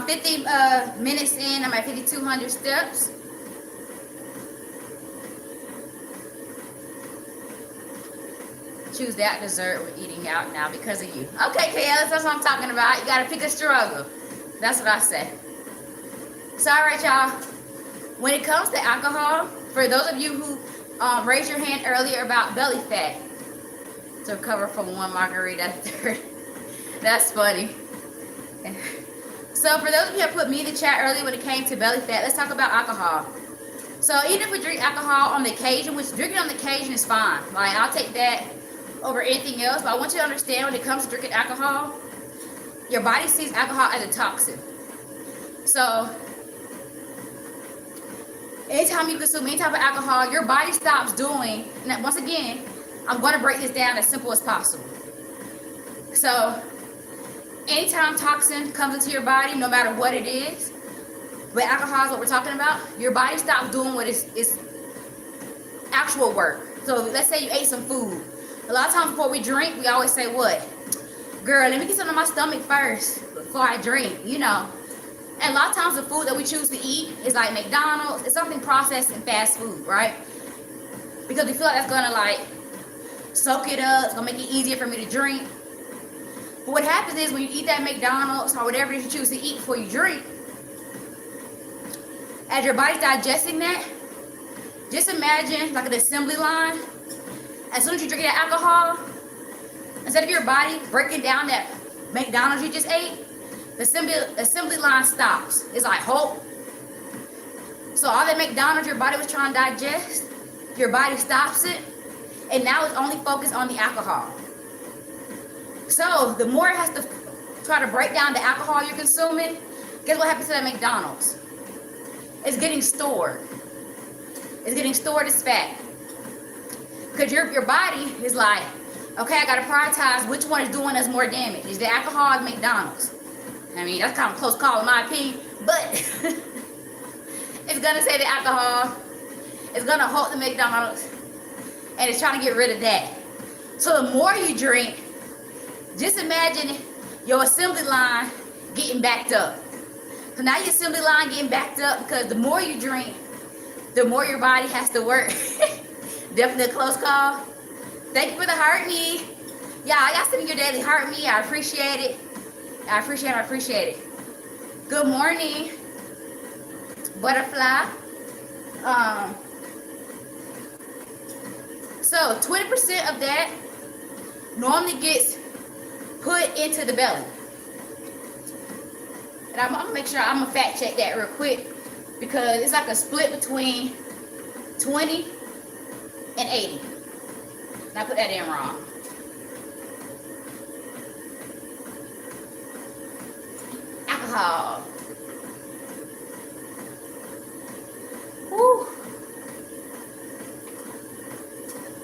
50 minutes in, I'm at 5,200 steps. Choose that dessert. We're eating out now because of you. Okay, Kayla, that's what I'm talking about. You gotta pick a struggle. That's what I say. So, all right, y'all. When it comes to alcohol, for those of you who raised your hand earlier about belly fat, to recover from one margarita at 30. That's funny. So for those of you who put me in the chat earlier when it came to belly fat, let's talk about alcohol. So even if we drink alcohol on the occasion, which drinking on the occasion is fine. Like, I'll take that over anything else. But I want you to understand, when it comes to drinking alcohol, your body sees alcohol as a toxin. So anytime you consume any type of alcohol, your body stops doing, and once again, I'm going to break this down as simple as possible. So anytime toxin comes into your body, no matter what it is, but alcohol is what we're talking about, your body stops doing what is actual work. So let's say you ate some food. A lot of times before we drink, we always say, what? Girl, let me get something in my stomach first before I drink, you know. And a lot of times the food that we choose to eat is like McDonald's. It's something processed and fast food, right? Because we feel like that's gonna like soak it up. It's gonna make it easier for me to drink. But what happens is when you eat that McDonald's or whatever you choose to eat before you drink, as your body's digesting that, just imagine like an assembly line. As soon as you drink that alcohol, instead of your body breaking down that McDonald's you just ate, the assembly line stops. It's like, halt. So all that McDonald's your body was trying to digest, your body stops it, and now it's only focused on the alcohol. So the more it has to try to break down the alcohol you're consuming, guess what happens to that McDonald's? It's getting stored. It's getting stored as fat. Because your body is like, okay, I gotta prioritize which one is doing us more damage. Is the alcohol or McDonald's? I mean, that's kind of a close call in my opinion, but it's gonna say the alcohol. It's gonna halt the McDonald's, and it's trying to get rid of that. So the more you drink, just imagine your assembly line getting backed up. So now your assembly line getting backed up because the more you drink, the more your body has to work. Definitely a close call. Thank you for the heart me. Y'all sending your daily heart me. I appreciate it. I appreciate it. Good morning, butterfly. So 20% of that normally gets put into the belly. And I'm gonna make sure I'm gonna fact check that real quick because it's like a split between 20 and 80. And I put that in wrong. Alcohol. Woo.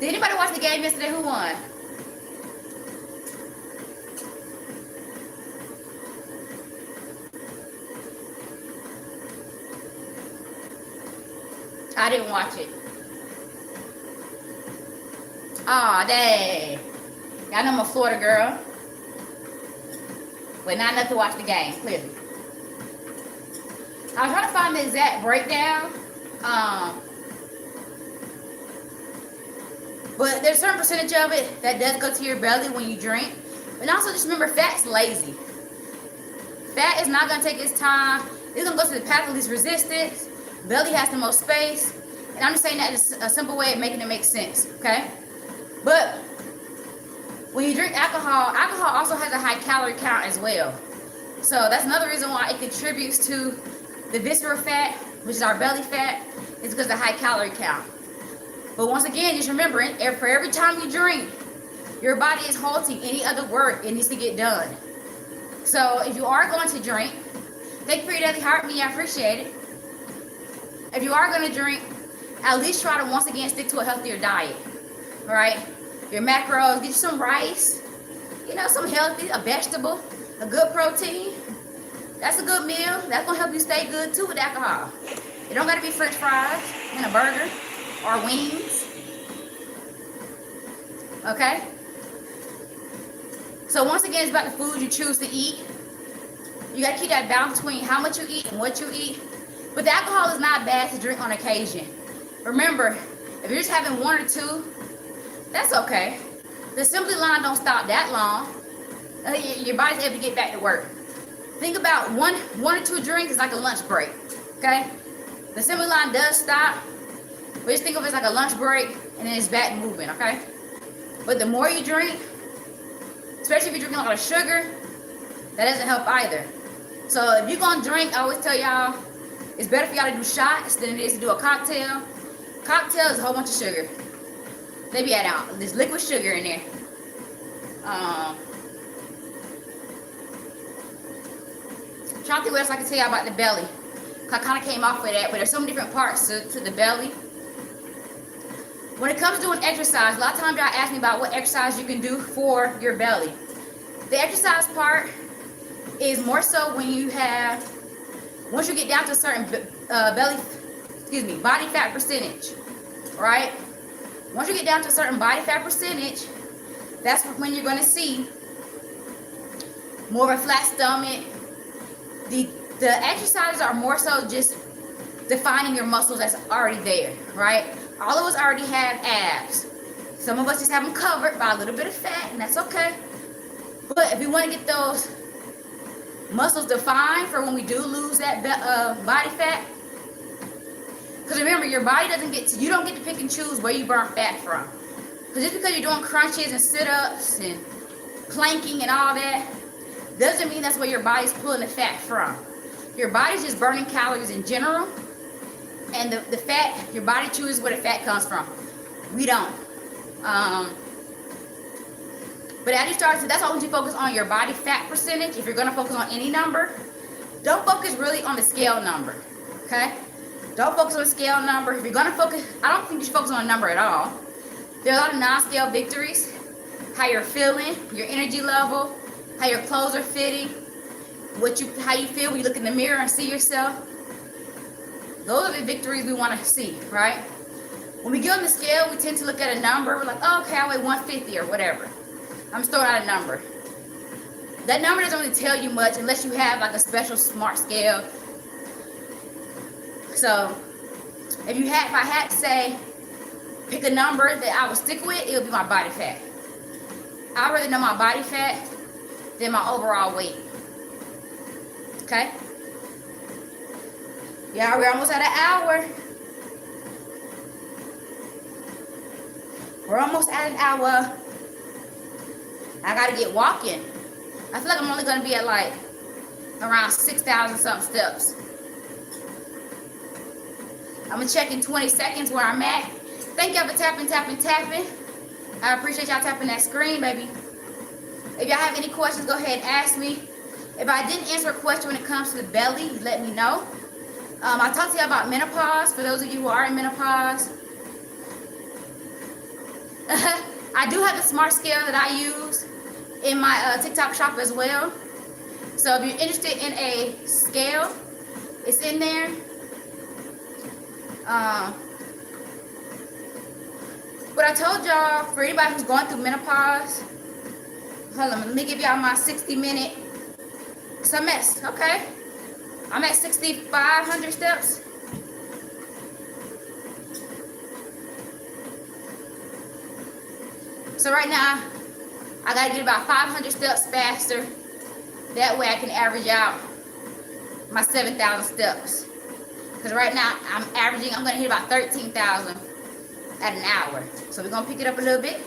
Did anybody watch the game yesterday? Who won? I didn't watch it. Aw, dang. Y'all know I'm a Florida girl. But not enough to watch the game, clearly. I was trying to find the exact breakdown. But there's a certain percentage of it that does go to your belly when you drink. And also just remember, fat's lazy. Fat is not going to take its time. It's going to go to the path of least resistance. Belly has the most space. And I'm just saying that is a simple way of making it make sense, okay? But when you drink alcohol, alcohol also has a high calorie count as well. So that's another reason why it contributes to the visceral fat, which is our belly fat, is because of the high calorie count. But once again, just remembering, for every time you drink, your body is halting any other work it needs to get done. So if you are going to drink, thank you for your daily heart, me, I appreciate it. If you are going to drink, at least try to once again stick to a healthier diet, all right? Your macros, get you some rice, you know, some healthy, a vegetable, a good protein. That's a good meal. That's going to help you stay good too with alcohol. It don't got to be french fries and a burger or wings, okay? So once again, it's about the food you choose to eat. You got to keep that balance between how much you eat and what you eat. But the alcohol is not bad to drink on occasion. Remember, if you're just having one or two, that's okay. The assembly line don't stop that long. Your body's able to get back to work. Think about one or two drinks is like a lunch break, okay? The assembly line does stop, but just think of it as like a lunch break, and then it's back moving, okay? But the more you drink, especially if you're drinking a lot of sugar, that doesn't help either. So if you're gonna drink, I always tell y'all, it's better for y'all to do shots than it is to do a cocktail. Cocktail is a whole bunch of sugar. They be adding this liquid sugar in there. Trying to think what else I can tell y'all about the belly. I kind of came off of that, but there's so many different parts to the belly. When it comes to doing exercise, a lot of times y'all ask me about what exercise you can do for your belly. The exercise part is more so when you have, once you get down to a certain body fat percentage, right? Once you get down to a certain body fat percentage, that's when you're going to see more of a flat stomach. The exercises are more so just defining your muscles that's already there, right? All of us already have abs. Some of us just have them covered by a little bit of fat, and that's okay. But if we want to get those muscles defined for when we do lose that body fat, because remember, your body doesn't get to, you don't get to pick and choose where you burn fat from. Because just because you're doing crunches and sit-ups and planking and all that, doesn't mean that's where your body's pulling the fat from. Your body's just burning calories in general, and the fat, your body chooses where the fat comes from. We don't. But as you start to, that's why when you focus on your body fat percentage, if you're going to focus on any number, don't focus really on the scale number, okay? Don't focus on the scale number. If you're going to focus, I don't think you should focus on a number at all. There are a lot of non-scale victories. How you're feeling, your energy level, how your clothes are fitting, how you feel when you look in the mirror and see yourself. Those are the victories we want to see, right? When we get on the scale, we tend to look at a number. We're like, oh, okay, I weigh 150 or whatever. I'm just throwing out a number. That number doesn't really tell you much unless you have like a special smart scale. So if I had to say, pick a number that I would stick with, it would be my body fat. I'd rather know my body fat than my overall weight. Okay? Yeah, we're almost at an hour. We're almost at an hour. I gotta get walking. I feel like I'm only gonna be at like around 6,000 something steps. I'm gonna check in 20 seconds where I'm at. Thank y'all for tapping. I appreciate y'all tapping that screen, baby. If y'all have any questions, go ahead and ask me. If I didn't answer a question when it comes to the belly, let me know. I talked to you about menopause. For those of you who are in menopause, I do have the smart scale that I use in my TikTok shop as well. So if you're interested in a scale, it's in there. What I told y'all, for anybody who's going through menopause, hold on, let me give y'all my 60-minute. So I'm at 6,500 steps. So right now, I gotta get about 500 steps faster. That way I can average out my 7,000 steps. Because right now, I'm gonna hit about 13,000 at an hour. So we're gonna pick it up a little bit.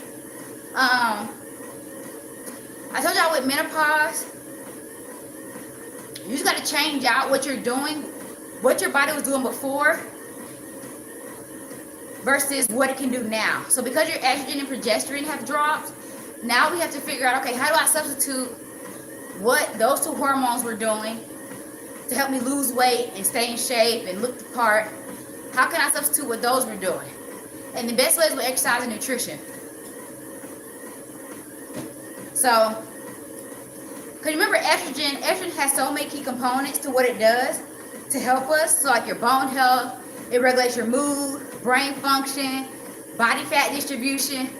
I told y'all with menopause, you just gotta change out what you're doing, what your body was doing before versus what it can do now. So because your estrogen and progesterone have dropped, now we have to figure out, okay, how do I substitute what those two hormones were doing to help me lose weight and stay in shape and look the part? How can I substitute what those were doing? And the best way is with exercise and nutrition. So, because remember, estrogen has so many key components to what it does to help us. So like your bone health, it regulates your mood, brain function, body fat distribution.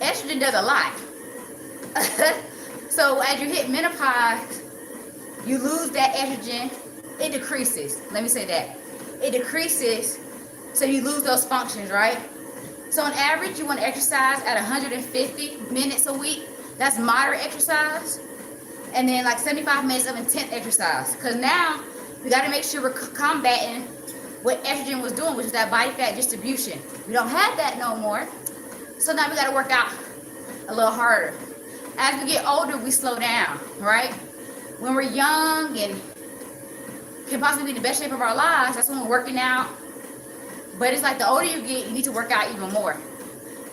Estrogen does a lot. So as you hit menopause, you lose that estrogen. It decreases. Let me say that. It decreases, so you lose those functions, right? So on average, you want to exercise at 150 minutes a week. That's moderate exercise. And then like 75 minutes of intense exercise. Because now, we got to make sure we're combating what estrogen was doing, which is that body fat distribution. We don't have that no more. So now we got to work out a little harder. As we get older, we slow down, right? When we're young and can possibly be in the best shape of our lives, that's when we're working out. But it's like the older you get, you need to work out even more.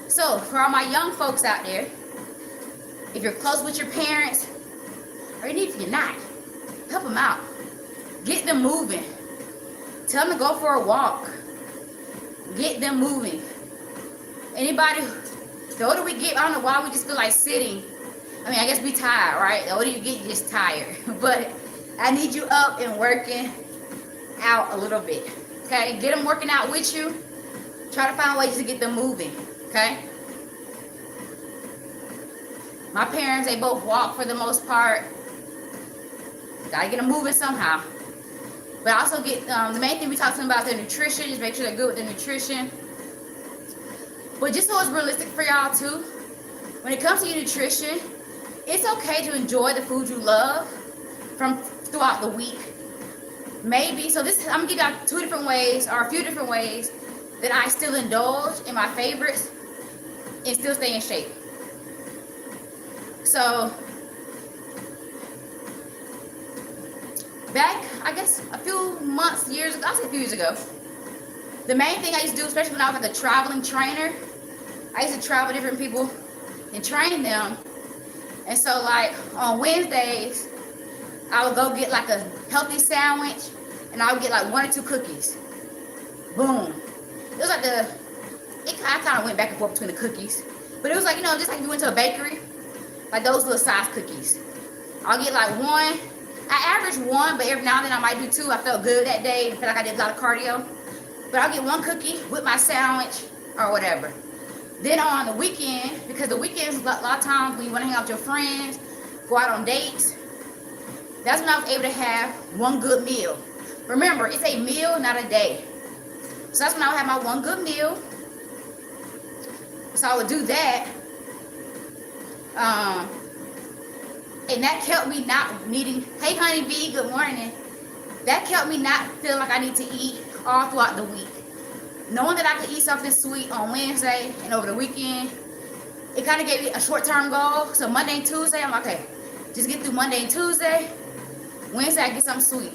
So for all my young folks out there, if you're close with your parents, or even if you're not, help them out. Get them moving. Tell them to go for a walk. Get them moving. Anybody, the older we get, I don't know why we just feel like sitting. I mean, I guess we tired, right? The older you get, you're just tired. But I need you up and working out a little bit, okay? Get them working out with you. Try to find ways to get them moving, okay? My parents, they both walk for the most part. Gotta get them moving somehow. But also get, the main thing we talking about their nutrition, just make sure they're good with their nutrition. But just so it's realistic for y'all too, when it comes to your nutrition, it's okay to enjoy the food you love from throughout the week. Maybe, so this, I'm gonna give y'all two different ways, or a few different ways that I still indulge in my favorites and still stay in shape. So, back, I guess, a few months, years ago, I'll say a few years ago, the main thing I used to do, especially when I was like a traveling trainer, I used to travel with different people and train them. And so like on Wednesdays, I would go get like a healthy sandwich and I would get like 1 or 2 cookies. Boom. It was like I kind of went back and forth between the cookies. But it was like, you know, just like you went to a bakery, like those little size cookies. I'll get like 1. I average 1, but every now and then I might do 2. I felt good that day. I feel like I did a lot of cardio. But I'll get 1 cookie with my sandwich or whatever. Then on the weekend, because the weekends, a lot of times when you want to hang out with your friends, go out on dates, that's when I was able to have 1 good meal. Remember, it's a meal, not a day. So that's when I would have my 1 good meal. So I would do that. And that kept me not needing, hey honeybee, good morning. That kept me not feeling like I need to eat all throughout the week. Knowing that I could eat something sweet on Wednesday and over the weekend, it kind of gave me a short-term goal. So Monday and Tuesday, I'm like, okay, just get through Monday and Tuesday. Wednesday, I get something sweet.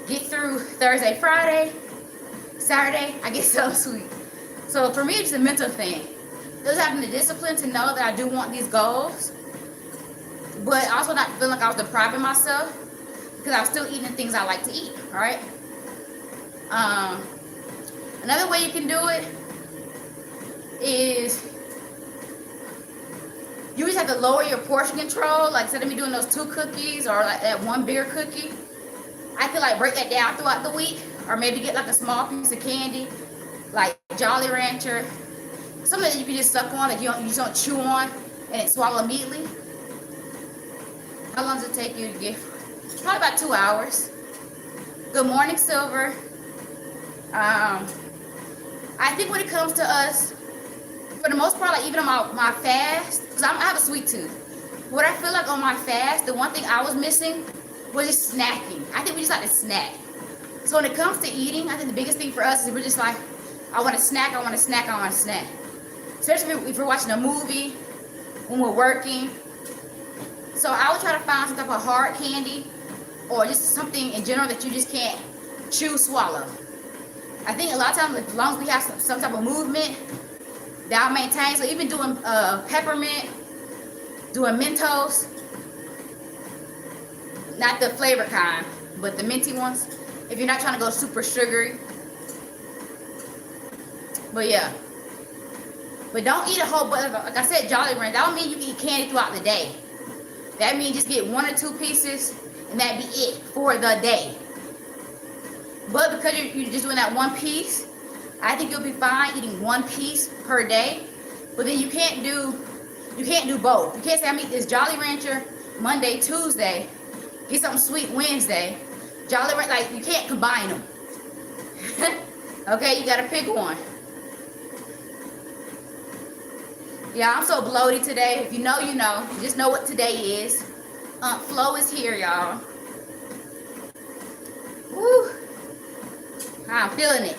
Get through Thursday, Friday. Saturday, I get something sweet. So for me, it's a mental thing. It was having the discipline to know that I do want these goals, but also not feeling like I was depriving myself because I was still eating the things I like to eat, all right? Another way you can do it is you just have to lower your portion control. Like instead of me doing those 2 cookies or like that 1 bigger cookie, I could like break that down throughout the week, or maybe get like a small piece of candy, like Jolly Rancher, something that you can just suck on, that you just don't chew on and it swallow immediately. How long does it take you to get? Probably about 2 hours. Good morning, Silver. I think when it comes to us, for the most part, like even on my fast, because I have a sweet tooth. What I feel like on my fast, the one thing I was missing was just snacking. I think we just like to snack. So when it comes to eating, I think the biggest thing for us is we're just like, I want to snack, I want to snack, I want to snack. Especially if we're watching a movie, when we're working. So I would try to find some type of hard candy or just something in general that you just can't chew, swallow. I think a lot of times, as long as we have some type of movement, that'll maintain. So even doing peppermint, doing Mentos, not the flavor kind, but the minty ones, if you're not trying to go super sugary. But yeah. But don't eat a whole bunch. Like I said, Jolly Rancher, that don't mean you can eat candy throughout the day. That means just get 1 or 2 pieces and that be it for the day. But because you're just doing that 1 piece, I think you'll be fine eating 1 piece per day. But then you can't do both. You can't say I'm eating this Jolly Rancher Monday, Tuesday, get something sweet Wednesday. Jolly Rancher, like you can't combine them. Okay, you gotta pick one. Yeah, I'm so bloated today. If you know, you know. Just know what today is. Flo is here, y'all. Woo. I'm feeling it.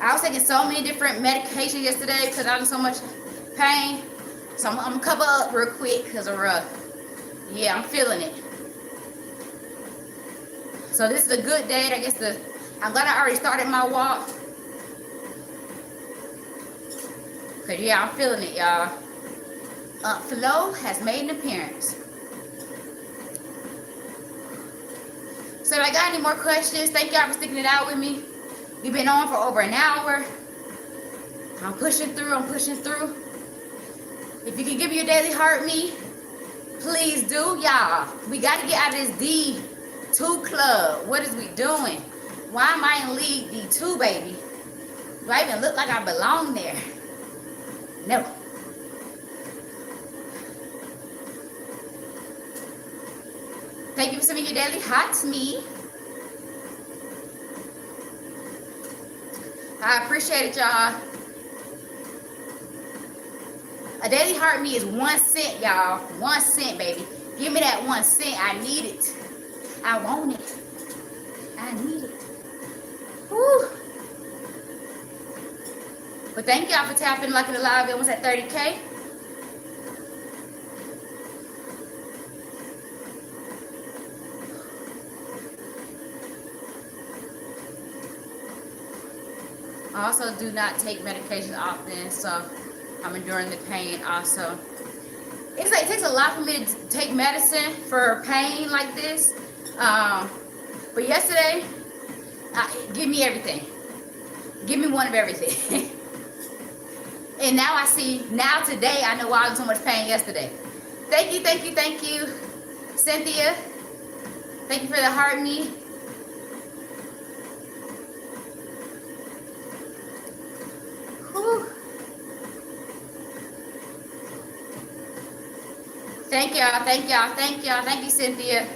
I was taking so many different medications yesterday because I was in so much pain. So I'm going to cover up real quick because of rough. Yeah, I'm feeling it. So this is a good day. I guess I'm glad I already started my walk. Cause yeah, I'm feeling it, y'all. Flo has made an appearance. So if I got any more questions, thank y'all for sticking it out with me. We've been on for over an hour. I'm pushing through. If you can give me your daily heart me, please do, y'all. We got to get out of this D2 club. What is we doing? Why am I in League D2, baby? Do I even look like I belong there? No. Thank you for sending your daily hot to me. I appreciate it, y'all. A daily heart me is 1 cent, y'all. 1 cent, baby. Give me that 1 cent. I need it. I want it. I need it. Woo. But thank y'all for tapping like in the live. It was at 30K. I also do not take medication often, so I'm enduring the pain also. It's like it takes a lot for me to take medicine for pain like this. But yesterday, give me everything. Give me one of everything. And now I see, now today, I know why I was in so much pain yesterday. Thank you, thank you, thank you, Cynthia. Thank you for the heart me. Whew. Thank y'all, thank y'all, thank y'all. Thank you, Cynthia.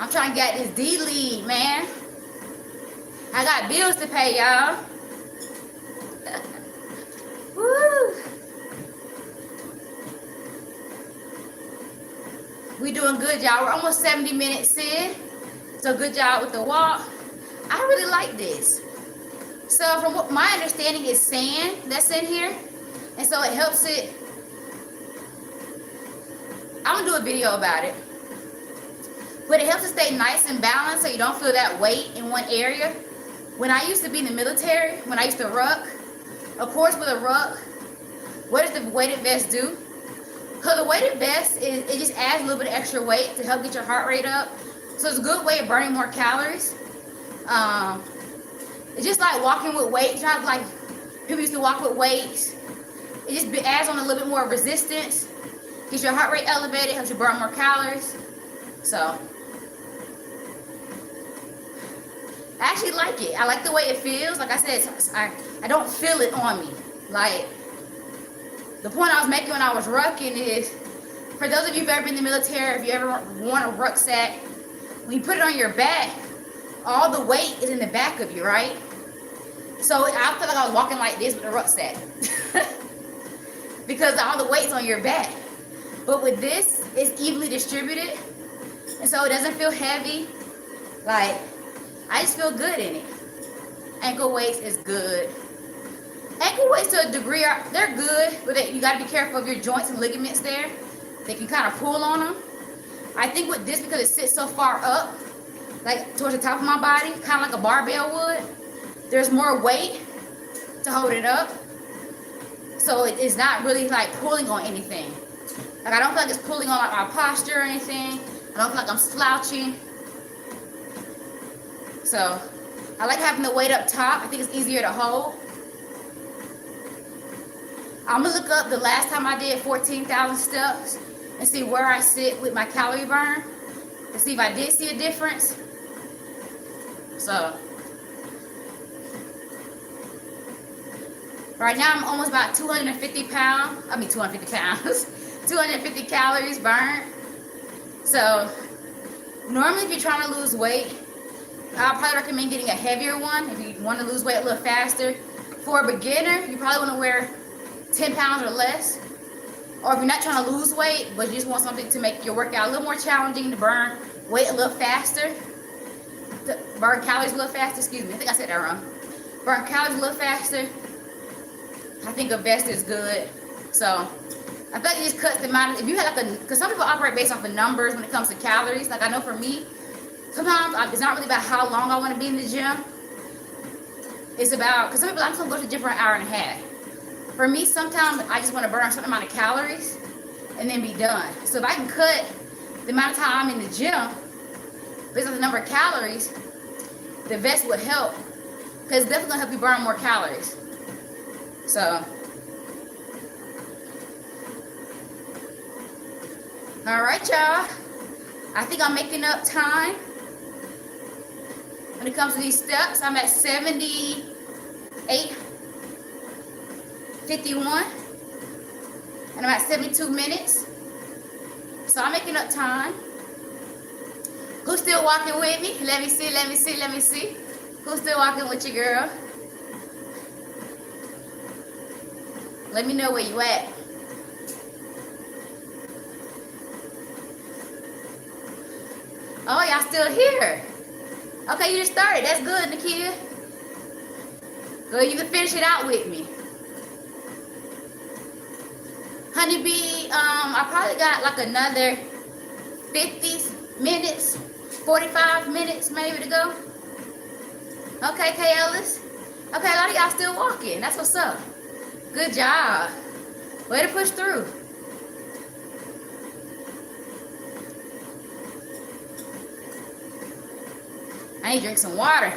I'm trying to get this D lead, man. I got bills to pay, y'all. Woo. We doing good, y'all. We're almost 70 minutes in. So good job with the walk. I really like this. So from what my understanding is sand that's in here. And so it helps it. I'm gonna do a video about it. But it helps it stay nice and balanced so you don't feel that weight in one area. When I used to be in the military, when I used to ruck, of course with a ruck, what does the weighted vest do? Because the weighted vest, it just adds a little bit of extra weight to help get your heart rate up. So it's a good way of burning more calories. It's just like walking with weights. Not like people used to walk with weights. It just adds on a little bit more resistance. Gets your heart rate elevated, helps you burn more calories. So I actually like it. I like the way it feels. Like I said, I don't feel it on me. Like, the point I was making when I was rucking is, for those of you who've ever been in the military, if you ever worn a rucksack, when you put it on your back, all the weight is in the back of you, right? So I feel like I was walking like this with a rucksack because all the weight's on your back. But with this, it's evenly distributed, and so it doesn't feel heavy. Like, I just feel good in it. Ankle weights is good. Ankle weights to a degree they're good, but you got to be careful of your joints and ligaments there. They can kind of pull on them. I think with this, because it sits so far up, like towards the top of my body, kind of like a barbell would, there's more weight to hold it up. So it's not really like pulling on anything. Like, I don't feel like it's pulling on like my posture or anything. I don't feel like I'm slouching. So I like having the weight up top. I think it's easier to hold. I'm gonna look up the last time I did 14,000 steps and see where I sit with my calorie burn to see if I did see a difference. So right now I'm almost about 250 pounds. 250 calories burned. So normally if you're trying to lose weight, I'll probably recommend getting a heavier one if you want to lose weight a little faster. For a beginner, you probably want to wear 10 pounds or less. Or if you're not trying to lose weight, but you just want something to make your workout a little more challenging, to burn weight a little faster, to burn calories a little faster, excuse me, I think I said that wrong. Burn calories a little faster, I think a vest is good. So I feel like it just cuts the amount of, if you had like because some people operate based off of numbers when it comes to calories. Like, I know for me, sometimes it's not really about how long I want to be in the gym. It's about, because some people, I'm just going to go to the gym for an hour and a half. For me, sometimes I just want to burn a certain amount of calories and then be done. So if I can cut the amount of time I'm in the gym based on the number of calories, the vest would help, because it's definitely going to help you burn more calories. So, all right, y'all. I think I'm making up time. When it comes to these steps, I'm at 78:51, and I'm at 72 minutes. So I'm making up time. Who's still walking with me? Let me see, let me see, let me see. Who's still walking with you, girl? Let me know where you at. Oh, y'all still here. Okay, you just started. That's good, Nakia. Good, you can finish it out with me. Honeybee, I probably got like another 50 minutes, 45 minutes maybe to go. Okay, Kay Ellis. Okay, a lot of y'all still walking. That's what's up. Good job. Way to push through. I need to drink some water,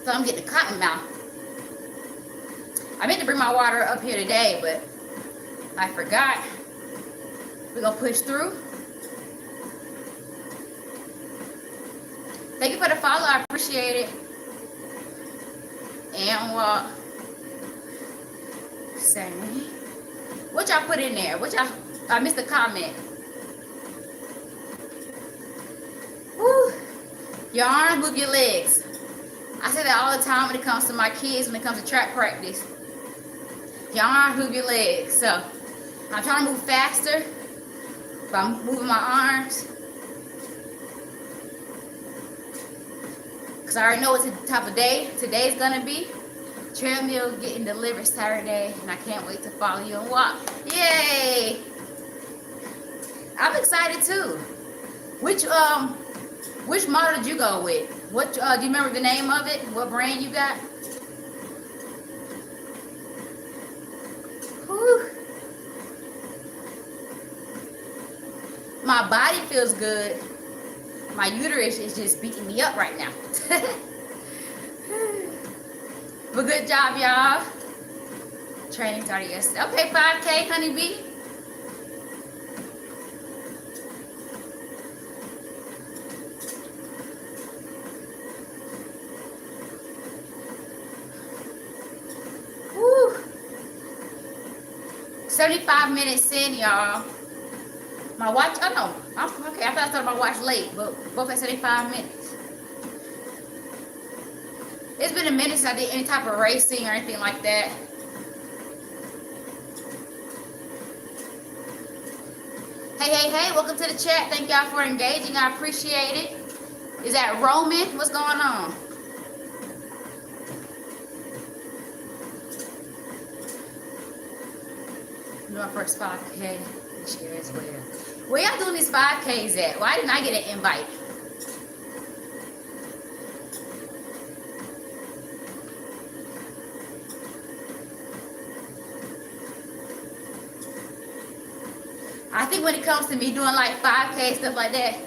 so I'm getting the cotton mouth. I meant to bring my water up here today, but I forgot. We're gonna push through. Thank you for the follow, I appreciate it. And walk. Same. What y'all put in there? What y'all, I missed the comment. Woo. Your arms, move your legs. I say that all the time when it comes to my kids, when it comes to track practice. Your arms, move your legs. So I'm trying to move faster by moving my arms, because I already know what the type of day today's gonna be. Trail meal getting delivered Saturday, and I can't wait to follow you and walk. Yay! I'm excited too. Which model did you go with? What do you remember the name of it? What brand you got? Whew. My body feels good. My uterus is just beating me up right now. But good job, y'all. Training started yesterday. Okay, 5K, honeybee. 75 minutes in, y'all. My watch, oh no, okay, I thought I started my watch late, but both at 75 minutes. It's been a minute since I did any type of racing or anything like that. Hey, welcome to the chat. Thank y'all for engaging. I appreciate it. Is that Roman? What's going on? My first 5K this year as well. Where y'all doing these 5Ks at? Why didn't I get an invite? I think when it comes to me doing like 5K, stuff like that,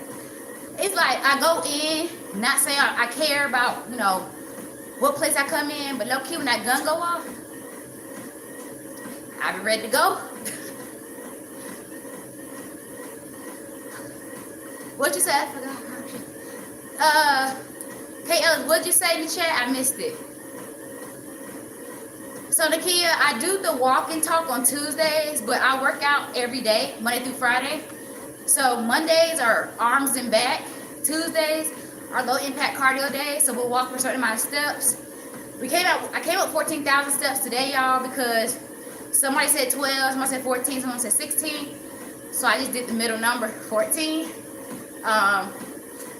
it's like I go in, not saying I care about, you know, what place I come in, but low key when that gun go off, I be ready to go. What you say? I forgot. Hey Ellis, what'd you say in the chat? I missed it. So Nakia, I do the walk and talk on Tuesdays, but I work out every day, Monday through Friday. So Mondays are arms and back. Tuesdays are low impact cardio days. So we'll walk for a certain amount of steps. I came up 14,000 steps today, y'all, because somebody said 12, somebody said 14, someone said 16. So I just did the middle number, 14.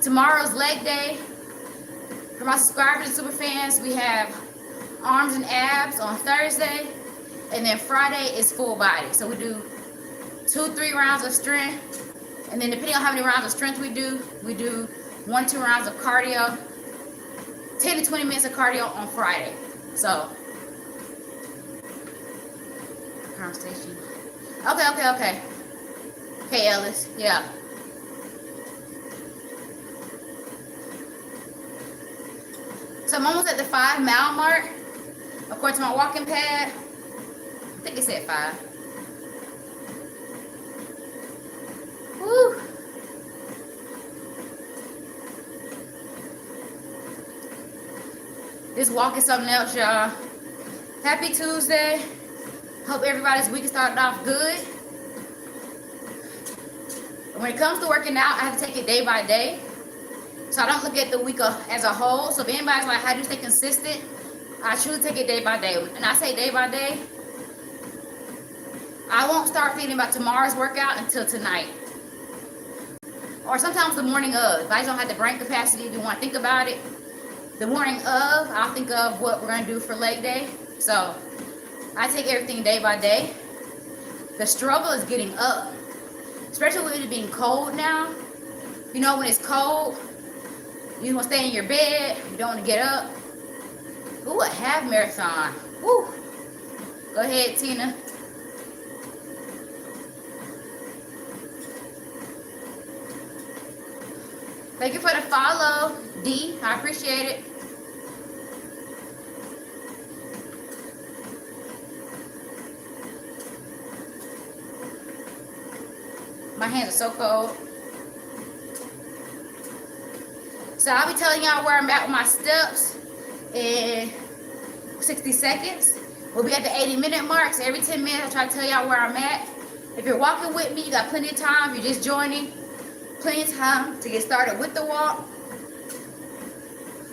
Tomorrow's leg day. For my subscribers and super fans, we have arms and abs on Thursday, and then Friday is full body. So we do 2-3 rounds of strength, and then depending on how many rounds of strength we do 1-2 rounds of cardio, 10 to 20 minutes of cardio on Friday. So conversation. Okay, Ellis, yeah. So I'm almost at the 5 mile mark. According to my walking pad, I think it said 5. Woo. This walk is something else, y'all. Happy Tuesday. Hope everybody's week started off good. And when it comes to working out, I have to take it day by day. So I don't look at the week as a whole. So if anybody's like, how do you stay consistent? I truly take it day by day. And I say day by day, I won't start thinking about tomorrow's workout until tonight. Or sometimes the morning of. If I don't have the brain capacity to want to think about it, the morning of, I'll think of what we're going to do for leg day. So I take everything day by day. The struggle is getting up. Especially with it being cold now. You know, when it's cold, you want to stay in your bed. You don't want to get up. Ooh, a half marathon. Woo. Go ahead, Tina. Thank you for the follow, D. I appreciate it. My hands are so cold. So I'll be telling y'all where I'm at with my steps in 60 seconds. We'll be at the 80-minute mark. So every 10 minutes, I try to tell y'all where I'm at. If you're walking with me, you got plenty of time. If you're just joining, plenty of time to get started with the walk.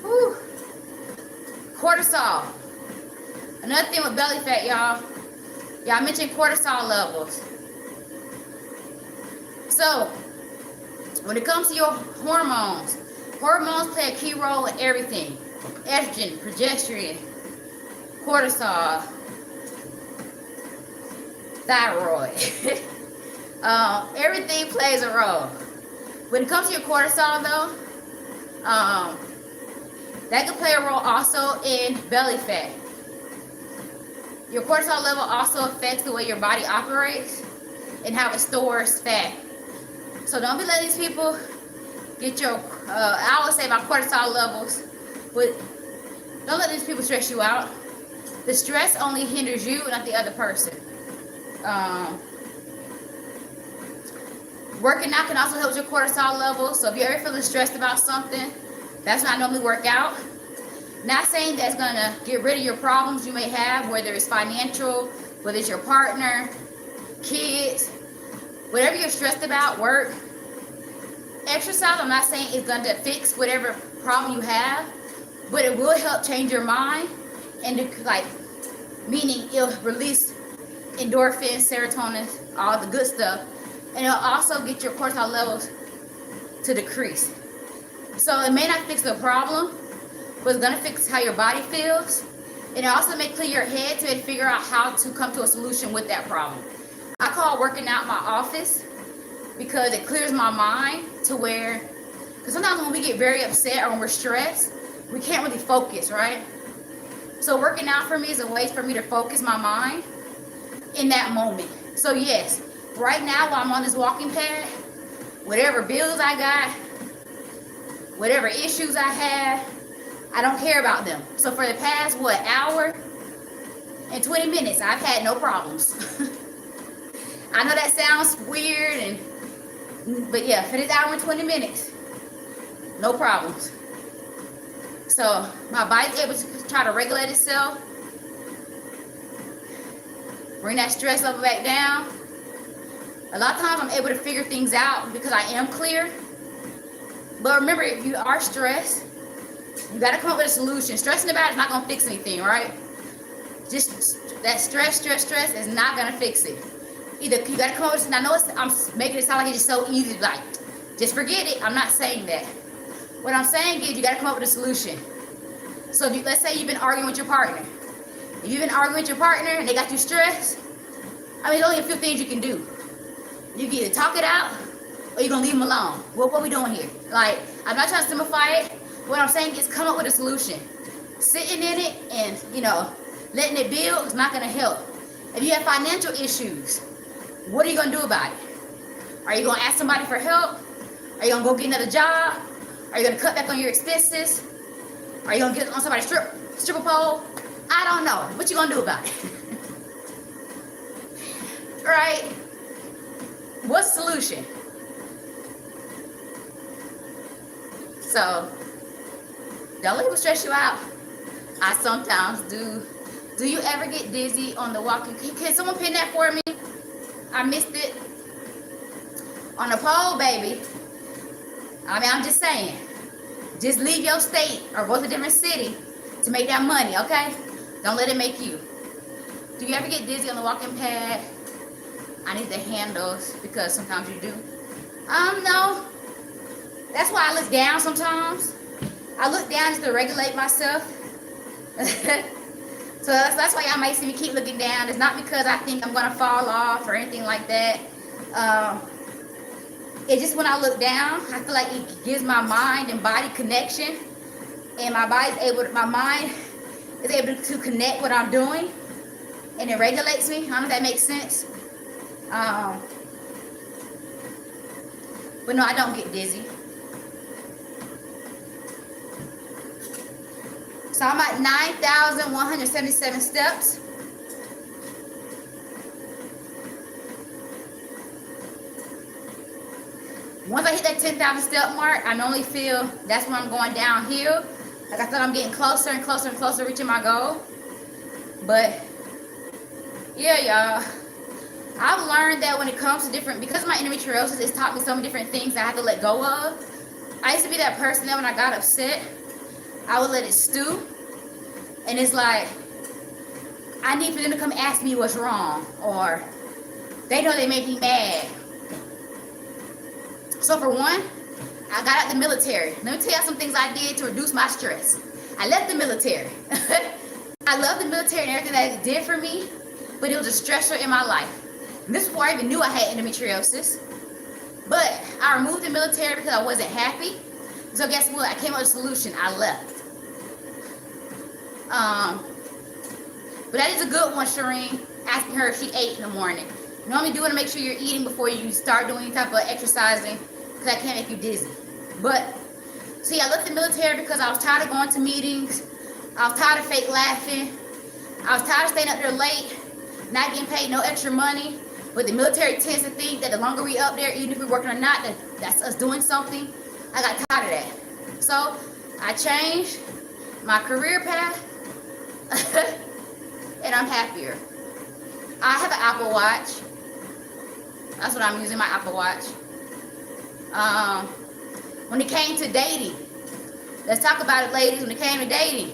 Whew. Cortisol. Another thing with belly fat, y'all. Y'all mentioned cortisol levels. So, when it comes to your hormones, hormones play a key role in everything. Estrogen, progesterone, cortisol, thyroid. Everything plays a role. When it comes to your cortisol, though, that can play a role also in belly fat. Your cortisol level also affects the way your body operates and how it stores fat. So don't be letting these people get your, I always say my cortisol levels, but don't let these people stress you out. The stress only hinders you, not the other person. Working out can also help with your cortisol levels. So if you're ever feeling stressed about something, that's when I normally work out. Not saying that's gonna get rid of your problems you may have, whether it's financial, whether it's your partner, kids, whatever you're stressed about, work, exercise, I'm not saying it's going to fix whatever problem you have, but it will help change your mind, and like, meaning it'll release endorphins, serotonin, all the good stuff, and it'll also get your cortisol levels to decrease. So it may not fix the problem, but it's going to fix how your body feels, and it also may clear your head to figure out how to come to a solution with that problem. I call working out my office because it clears my mind to where, because sometimes when we get very upset or when we're stressed, we can't really focus, right? So working out for me is a way for me to focus my mind in that moment. So yes, right now while I'm on this walking pad, whatever bills I got, whatever issues I have, I don't care about them. So for the past, hour and 20 minutes, I've had no problems. I know that sounds weird, but yeah, for this hour and 20 minutes, no problems. So my body's able to try to regulate itself, bring that stress level back down. A lot of times I'm able to figure things out because I am clear. But remember, if you are stressed, you got to come up with a solution. Stressing about it is not going to fix anything, right? Just that stress is not going to fix it. Either you got to come up with, and I know I'm making it sound like it's just so easy, like, just forget it. I'm not saying that. What I'm saying is you got to come up with a solution. So if let's say you've been arguing with your partner. If you've been arguing with your partner and they got you stressed, I mean, there's only a few things you can do. You can either talk it out or you're going to leave them alone. What are we doing here? Like, I'm not trying to simplify it. What I'm saying is come up with a solution. Sitting in it and, letting it build is not going to help. If you have financial issues, what are you going to do about it? Are you going to ask somebody for help? Are you going to go get another job? Are you going to cut back on your expenses? Are you going to get on somebody's stripper pole? I don't know. What you going to do about it? Right? What's the solution? So, don't let it stress you out. I sometimes do. Do you ever get dizzy on the walking? Can someone pin that for me? I missed it. On the pole, baby. I mean, I'm just saying. Just leave your state or go to a different city to make that money, okay? Don't let it make you. Do you ever get dizzy on the walking pad? I need the handles because sometimes you do. No. That's why I look down sometimes. I look down just to regulate myself. So that's why y'all might see me keep looking down. It's not because I think I'm going to fall off or anything like that. It's just when I look down, I feel like it gives my mind and body connection. And my mind is able to connect what I'm doing. And it regulates me. I don't know if that makes sense. But no, I don't get dizzy. So I'm at 9,177 steps. Once I hit that 10,000 step mark, I normally feel that's when I'm going downhill. Like I feel I'm getting closer and closer and closer to reaching my goal. But yeah, y'all. I've learned that when it comes to because of my endometriosis, it's taught me so many different things that I have to let go of. I used to be that person that when I got upset, I would let it stew. And it's like, I need for them to come ask me what's wrong. Or they know they make me mad. So for one, I got out the military. Let me tell you some things I did to reduce my stress. I left the military. I love the military and everything that it did for me, but it was a stressor in my life. And this is before I even knew I had endometriosis. But I removed the military because I wasn't happy. So guess what? I came up with a solution. I left. But that is a good one, Shireen. Asking her if she ate in the morning. You normally do want to make sure you're eating before you start doing any type of exercising, because that can make you dizzy. But see, I left the military because I was tired of going to meetings. I was tired of fake laughing. I was tired of staying up there late, not getting paid no extra money. But the military tends to think that the longer we up there, even if we're working or not, that's us doing something. I got tired of that. So I changed my career path. And I'm happier. I have an Apple Watch. That's what I'm using, my Apple Watch. When it came to dating, let's talk about it, ladies. When it came to dating,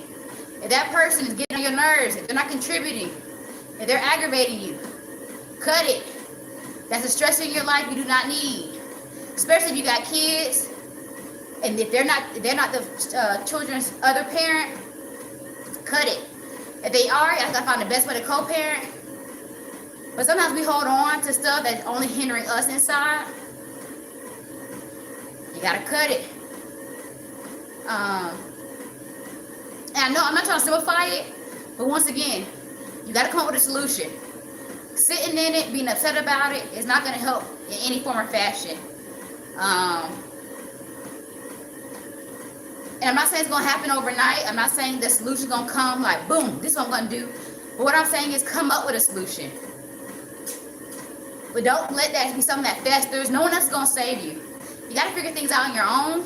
if that person is getting on your nerves, if they're not contributing, if they're aggravating you, cut it. That's a stress in your life you do not need. Especially if you got kids, and if they're not the children's other parent, cut it. If they are, you gotta find the best way to co-parent. But sometimes we hold on to stuff that's only hindering us inside. You gotta cut it. And I know I'm not trying to simplify it, but once again, you gotta come up with a solution. Sitting in it, being upset about it, is not gonna help in any form or fashion. And I'm not saying it's gonna happen overnight. I'm not saying the solution's gonna come like boom, this is what I'm gonna do. But what I'm saying is come up with a solution. But don't let that be something that festers. No one else is gonna save you. You gotta figure things out on your own.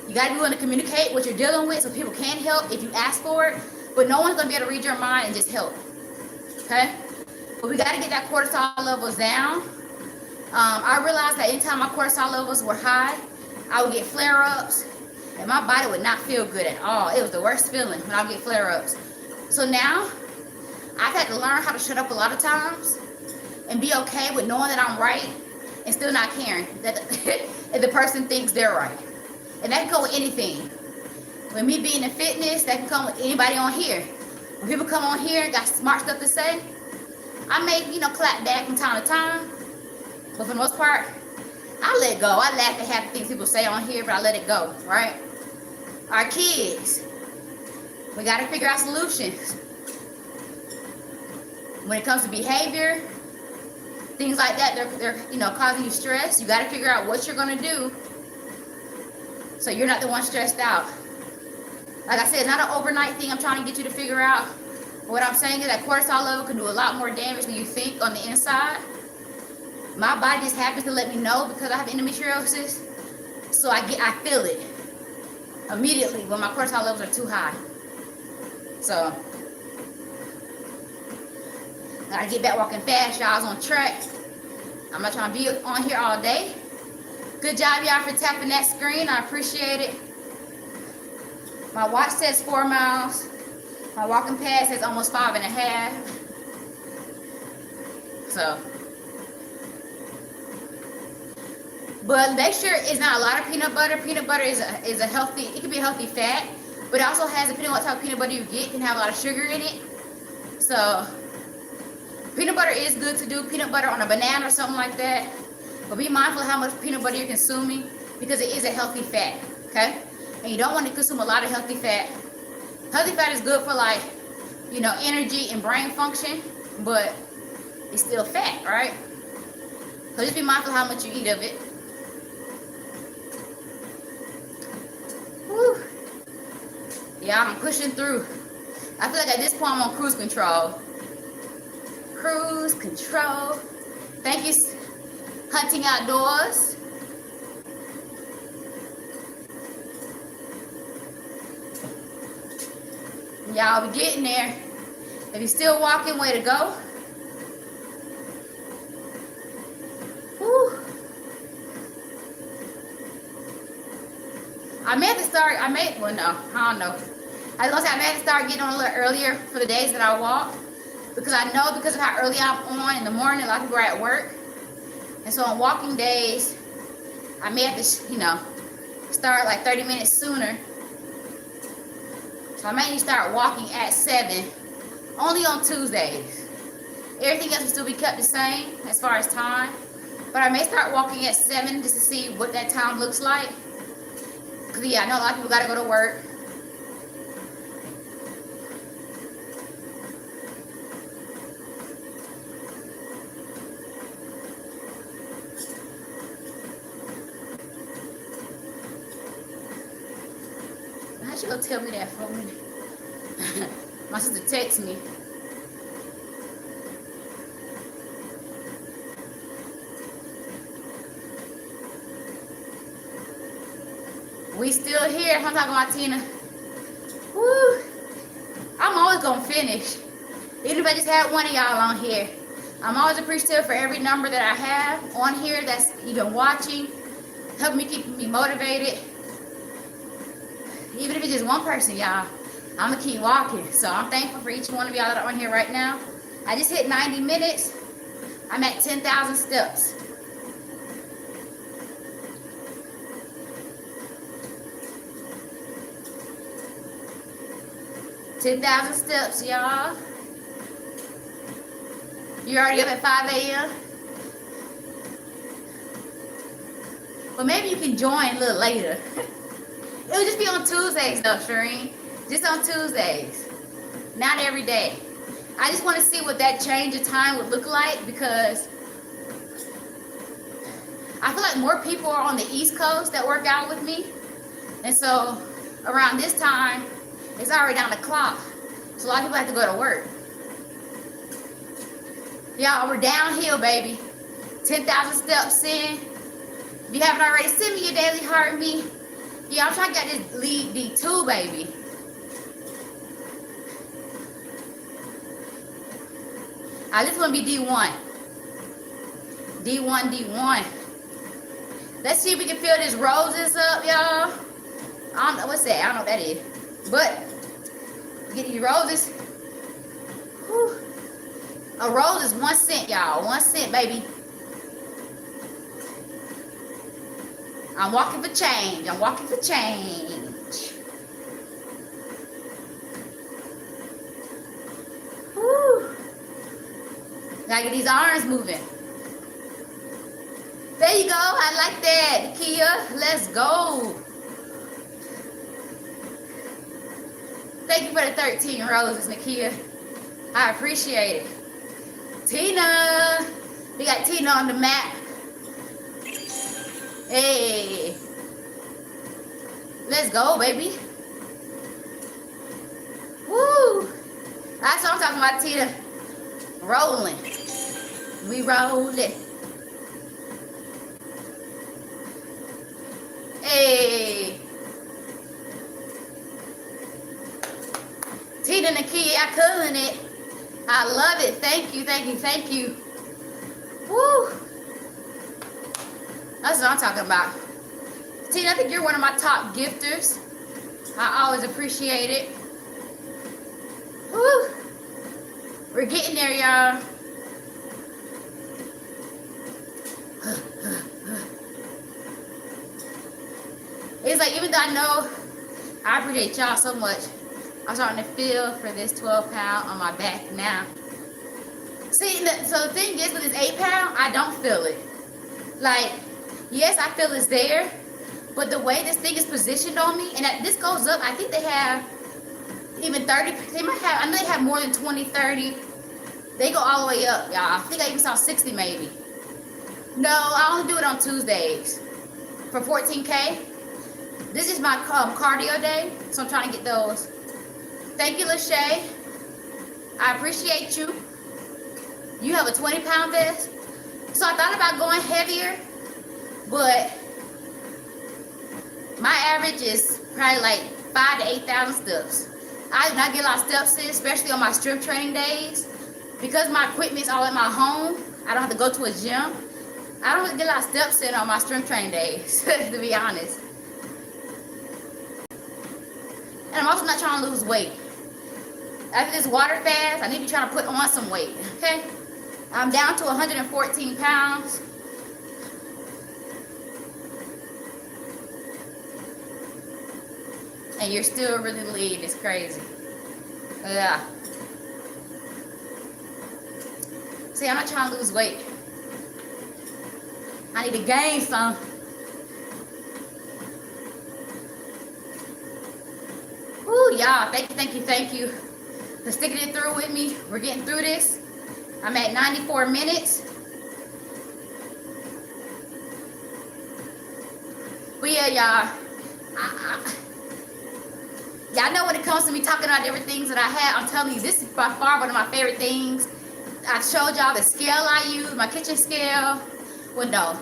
You gotta be willing to communicate what you're dealing with so people can help if you ask for it. But no one's gonna be able to read your mind and just help. Okay? But we gotta get that cortisol levels down. I realized that anytime my cortisol levels were high, I would get flare-ups. And my body would not feel good at all. It was the worst feeling when I would get flare-ups. So now, I've had to learn how to shut up a lot of times and be okay with knowing that I'm right and still not caring that if the person thinks they're right. And that can go with anything. With me being in fitness, that can come with anybody on here. When people come on here and got smart stuff to say, I may, clap back from time to time. But for the most part, I let go. I laugh at half the things people say on here, but I let it go, right? Our kids, we got to figure out solutions. When it comes to behavior, things like that, they're causing you stress. You got to figure out what you're going to do so you're not the one stressed out. Like I said, it's not an overnight thing I'm trying to get you to figure out. What I'm saying is that cortisol level can do a lot more damage than you think on the inside. My body just happens to let me know because I have endometriosis. So I feel it immediately when my cortisol levels are too high. So I gotta get back walking fast, y'all. I was on track. I'm not trying to be on here all day. Good job, y'all, for tapping that screen. I appreciate it. My watch says 4 miles. My walking pad says almost 5.5. So, but make sure it's not a lot of peanut butter. Peanut butter is a healthy, it can be a healthy fat, but it also has, depending on what type of peanut butter you get, can have a lot of sugar in it. So, peanut butter is good to do. Peanut butter on a banana or something like that. But be mindful of how much peanut butter you're consuming because it is a healthy fat, okay? And you don't want to consume a lot of healthy fat. Healthy fat is good for energy and brain function, but it's still fat, right? So just be mindful of how much you eat of it. Whew. Yeah, I'm pushing through. I feel like at this point I'm on cruise control. Cruise control. Thank you, Hunting Outdoors. Y'all be getting there. If you're still walking, way to go. Whew. I don't know. I was gonna say I may have to start getting on a little earlier for the days that I walk. Because I know because of how early I'm on in the morning, a lot of people are at work. And so on walking days, I may have to, start like 30 minutes sooner. So I may need to start walking at 7, only on Tuesdays. Everything else will still be kept the same as far as time. But I may start walking at 7 just to see what that time looks like. Because, I know a lot of people got to go to work. How she gonna tell me that for me? My sister texted me. We still here. I'm talking about Tina. Woo! I'm always gonna finish. Even if I just had one of y'all on here, I'm always appreciative for every number that I have on here that's even watching, helping me keep me motivated. Even if it's just one person, y'all, I'm gonna keep walking. So I'm thankful for each one of y'all that are on here right now. I just hit 90 minutes. I'm at 10,000 steps. Steps, y'all. You already up at 5 a.m.? Well, maybe you can join a little later. It'll just be on Tuesdays though, Shireen. Just on Tuesdays. Not every day. I just want to see what that change of time would look like, because I feel like more people are on the East Coast that work out with me. And so around this time, it's already down the clock. So a lot of people have to go to work. Y'all, we're downhill, baby. 10,000 steps in. If you haven't already, send me your daily heartbeat. Yeah, I'm trying to get this lead D2, baby. I just want to be D1. D1. Let's see if we can fill this roses up, y'all. I don't know what's that. I don't know what that is. But get these roses. Whew. A rose is 1 cent, y'all. 1 cent, baby. I'm walking for change. I'm walking for change. Whew. Gotta get these arms moving. There you go. I like that, Kia. Let's go. Thank you for the 13 roses, Nakia. I appreciate it. Tina. We got Tina on the map. Hey. Let's go, baby. Woo. That's what I'm talking about, Tina. Rolling. We rolling. Hey. Tina and Nakia, killing it. I love it. Thank you. Woo. That's what I'm talking about. Tina, I think you're one of my top gifters. I always appreciate it. Woo. We're getting there, y'all. It's like, even though I know I appreciate y'all so much, I'm starting to feel for this 12 pound on my back now. See, so the thing is, with this 8 pound, I don't feel it. Like, yes, I feel it's there, but the way this thing is positioned on me, and this goes up, I think they have even 30, they might have, I know they have more than 20, 30. They go all the way up, y'all. I think I even saw 60 maybe. No, I only do it on Tuesdays for 14K. This is my cardio day, so I'm trying to get those. Thank you, Lachey. I appreciate you. You have a 20 pound vest. So I thought about going heavier, but my average is probably like 5,000 to 8,000 steps. I do not get a lot of steps in, especially on my strength training days. Because my equipment's all at my home, I don't have to go to a gym. I don't really get a lot of steps in on my strength training days, to be honest. And I'm also not trying to lose weight. After this water fast, I need to be trying to put on some weight, okay? I'm down to 114 pounds. And you're still really lean. It's crazy. Yeah. See, I'm not trying to lose weight. I need to gain some. Ooh, y'all. Thank you for sticking it through with me. We're getting through this. I'm at 94 minutes. But yeah, y'all. Y'all know when it comes to me talking about different things that I have, I'm telling you, this is by far one of my favorite things. I showed y'all the scale I use, my kitchen scale. Well, no.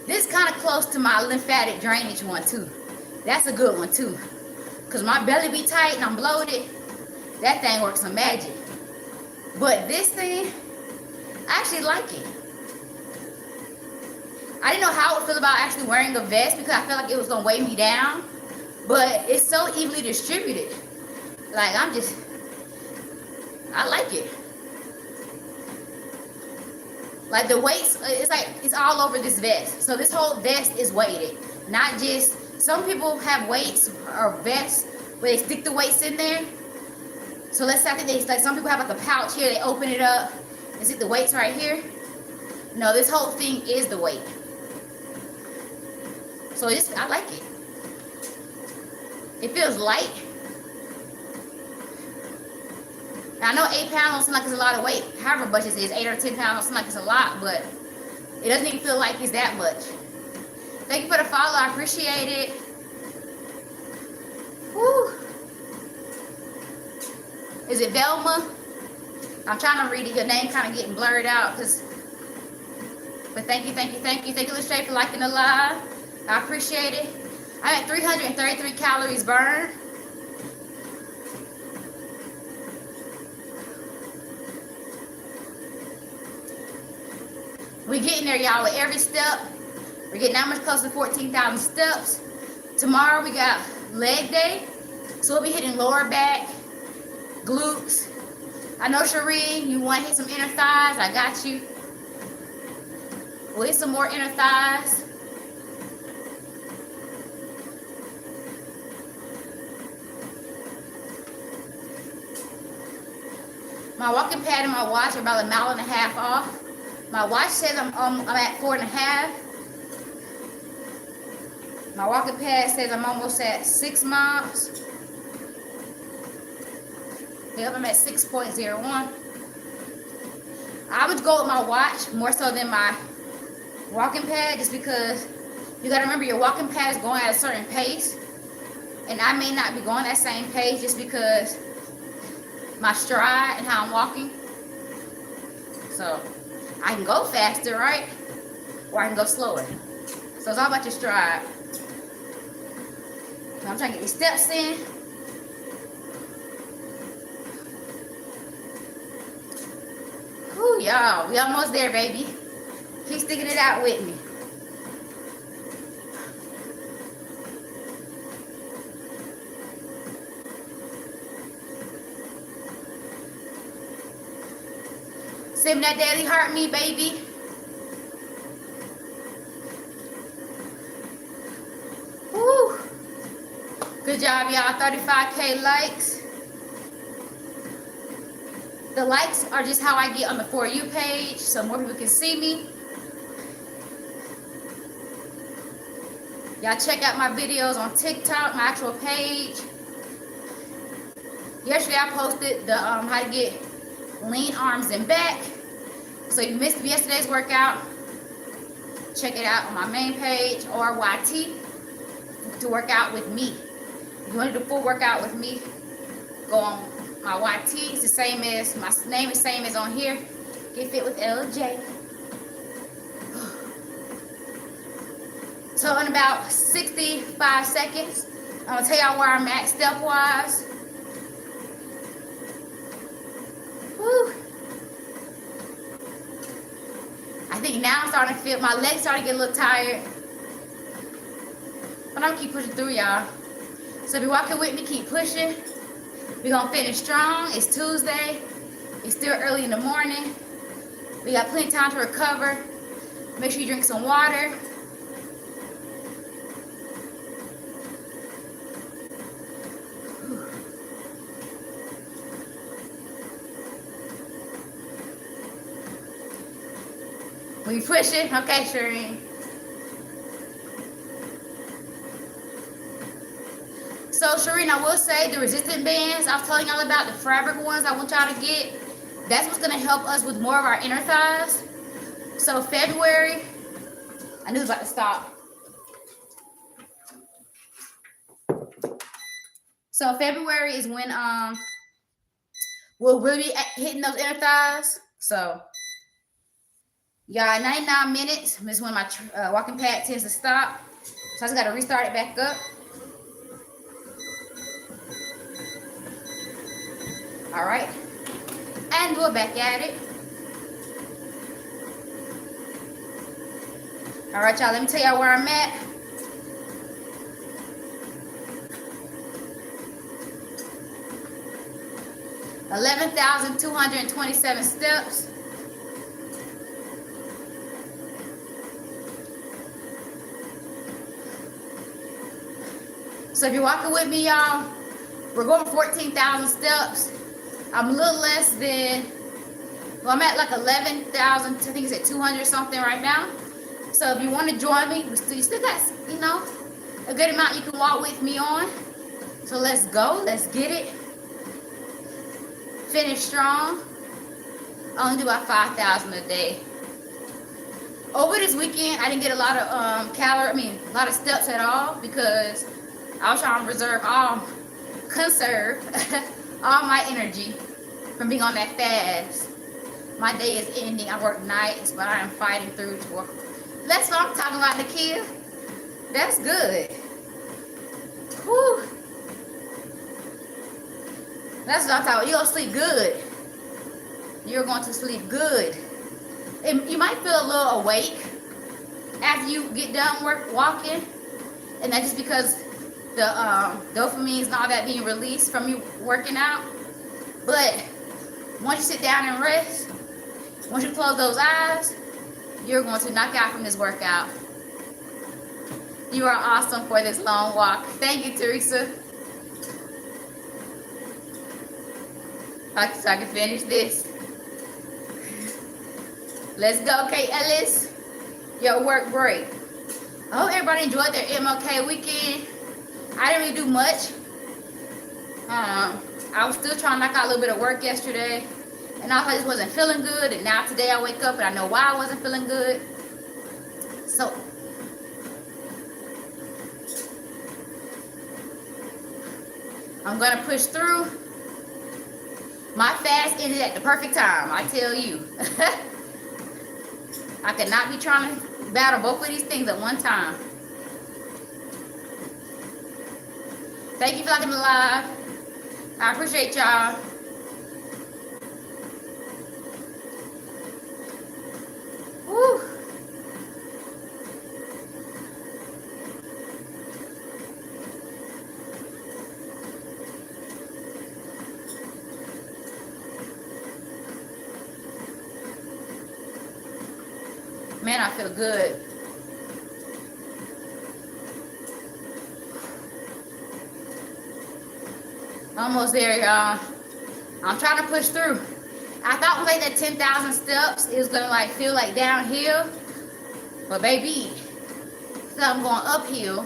This is kind of close to my lymphatic drainage one, too. That's a good one, too. Because my belly be tight and I'm bloated. That thing works some magic. But this thing, I actually like it. I didn't know how I would feel about actually wearing a vest because I felt like it was gonna weigh me down, but it's so evenly distributed. Like I like it. Like the weights, it's like it's all over this vest. So this whole vest is weighted, not just, some people have weights or vests where they stick the weights in there. So let's say I think like some people have like a pouch here, they open it up and stick the weights right here. No, this whole thing is the weight. So I like it. It feels light. Now, I know 8 pounds don't seem like it's a lot of weight. However much it is, 8 or 10 pounds don't seem like it's a lot, but it doesn't even feel like it's that much. Thank you for the follow. I appreciate it. Woo. Is it Velma? I'm trying to read it. Your name kind of getting blurred out. But thank you, thank you, thank you. Thank you, Lestray, for liking the live. I appreciate it. I'm at 333 calories burned. We're getting there, y'all, with every step. We're getting that much closer to 14,000 steps. Tomorrow we got leg day. So we'll be hitting lower back, glutes. I know, Cherie, you want to hit some inner thighs. I got you. We'll hit some more inner thighs. My walking pad and my watch are about 1.5 miles off. My watch says I'm at 4.5. My walking pad says I'm almost at 6 miles. Yep, I'm at 6.01. I would go with my watch more so than my walking pad, just because you gotta remember your walking pad is going at a certain pace, and I may not be going that same pace just because my stride and how I'm walking. So I can go faster, right? Or I can go slower. So it's all about your stride. So I'm trying to get these steps in. Whew, y'all, we almost there, baby. Keep sticking it out with me. Send that daily heart me, baby. Woo. Good job, y'all. 35K likes. The likes are just how I get on the For You page, so more people can see me. Y'all check out my videos on TikTok, my actual page. Yesterday I posted the how to get lean arms and back. So if you missed yesterday's workout, check it out on my main page, or YT, to work out with me. If you want to do a full workout with me, go on my YT. It's the same as, my name is same as on here. Get Fit with LJ. So in about 65 seconds, I'm gonna tell y'all where I'm at step-wise. Whew. I think now I'm starting to feel, my legs starting to get a little tired. But I'm gonna keep pushing through, y'all. So if you're walking with me, keep pushing. We're gonna finish strong. It's Tuesday. It's still early in the morning. We got plenty of time to recover. Make sure you drink some water. We pushing? Okay, Shireen. So, Shireen, I will say the resistant bands I was telling y'all about, the fabric ones I want y'all to get, that's what's going to help us with more of our inner thighs. So, February, I knew it was about to stop. So, February is when we'll really be hitting those inner thighs. So, y'all, 99 minutes. This is when my walking pad tends to stop. So, I just got to restart it back up. All right, and we're back at it. All right, y'all, let me tell y'all where I'm at. $11,227 steps. So if you're walking with me, y'all, we're going 14,000 steps. I'm a little less than, well, I'm at like 11,000, I think it's at 200 something right now. So if you want to join me, you still got, you know, a good amount you can walk with me on. So let's go, let's get it. Finish strong. I only do about 5,000 a day. Over this weekend, I didn't get a lot of a lot of steps at all because I was trying to conserve all my energy from being on that fast. My day is ending. I work nights, but I am fighting through to work. That's what I'm talking about, Nakia. That's good. Whew. That's what I'm talking about. You're going to sleep good. You're going to sleep good. And you might feel a little awake after you get done walking. And that's just because the dopamine is not that being released from you working out. But once you sit down and rest, once you close those eyes, you're going to knock out from this workout. You are awesome for this long walk. Thank you, Teresa. So I can finish this. Let's go, Kate Ellis. Your work break. I hope everybody enjoyed their MLK weekend. I didn't really do much. I was still trying to knock out a little bit of work yesterday. And I just wasn't feeling good. And now today I wake up and I know why I wasn't feeling good. So I'm going to push through. My fast ended at the perfect time, I tell you. I could not be trying to battle both of these things at one time. Thank you for liking the live. I appreciate y'all. Woo. Man, I feel good. Almost there, y'all. I'm trying to push through. I thought like that 10,000 steps, it was gonna like feel like downhill, but baby, so I'm going uphill,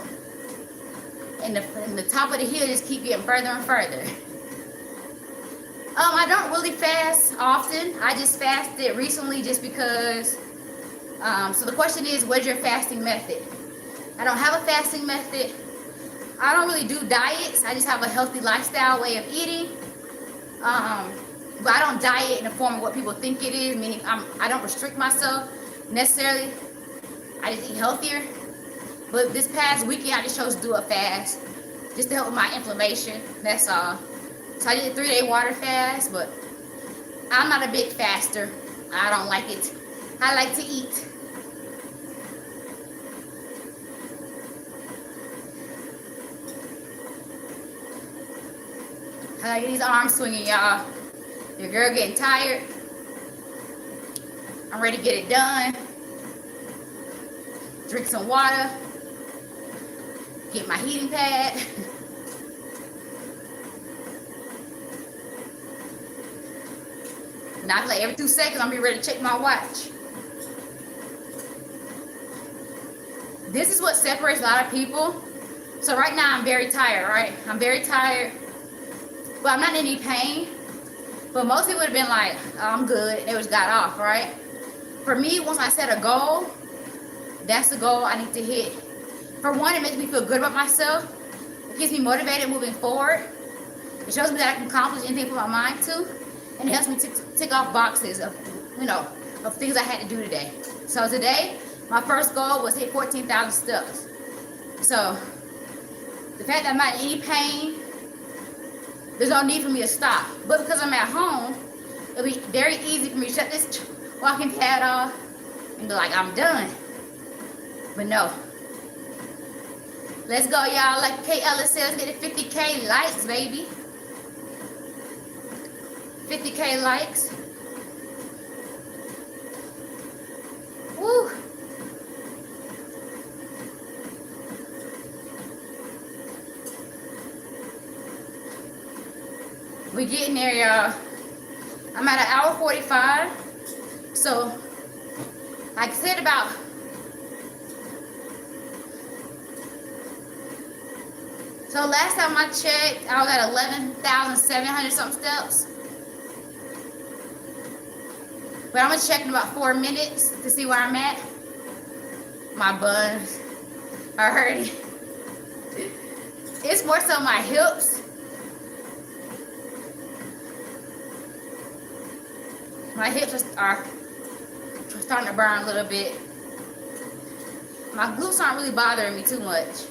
and the top of the hill just keep getting further and further. I don't really fast often. I just fasted recently just because. So the question is, what's your fasting method? I don't have a fasting method. I don't really do diets. I just have a healthy lifestyle way of eating. But I don't diet in the form of what people think it is, meaning I don't restrict myself necessarily. I just eat healthier. But this past weekend, I just chose to do a fast just to help with my inflammation. That's all. So I did a 3-day water fast, but I'm not a big faster. I don't like it. I like to eat. I gotta get these arms swinging, y'all. Your girl getting tired. I'm ready to get it done. Drink some water. Get my heating pad. Now, like every 2 seconds, I'm be ready to check my watch. This is what separates a lot of people. So right now, I'm very tired, right? I'm very tired. But I'm not in any pain. But most people would have been like, oh, I'm good. They just got off, right? For me, once I set a goal, that's the goal I need to hit. For one, it makes me feel good about myself. It keeps me motivated moving forward. It shows me that I can accomplish anything I put my mind to. And it helps me tick off boxes of, of things I had to do today. So today, my first goal was to hit 14,000 steps. So the fact that I'm not in any pain, there's no need for me to stop. But because I'm at home, it'll be very easy for me to shut this walking pad off and be like, I'm done. But no. Let's go, y'all. Like Kay Ellis says, get the 50K likes, baby. 50K likes. Woo. We getting there, y'all. I'm at an hour 45. So, like I said, about so last time I checked, I was at 11,700 something steps. But I'm gonna check in about 4 minutes to see where I'm at. My buns are hurting. It's more so my hips. My hips are starting to burn a little bit. My glutes aren't really bothering me too much.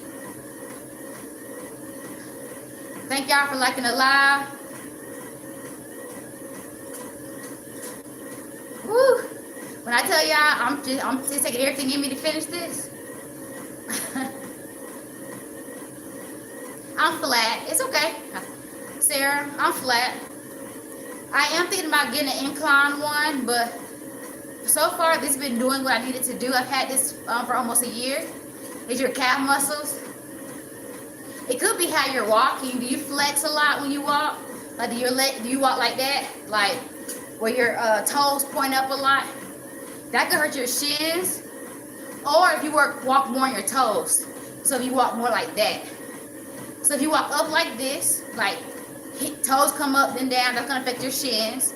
Thank y'all for liking the live. Woo! When I tell y'all, I'm just taking everything in me to finish this. I'm flat. It's okay, Sarah. I'm flat. I am thinking about getting an incline one, but so far this has been doing what I needed to do. I've had this for almost a year. It's your calf muscles. It could be how you're walking. Do you flex a lot when you walk? Like do you walk like that? Like where your toes point up a lot? That could hurt your shins. Or if you walk more on your toes. So if you walk more like that. So if you walk up like this, like toes come up then down, that's gonna affect your shins.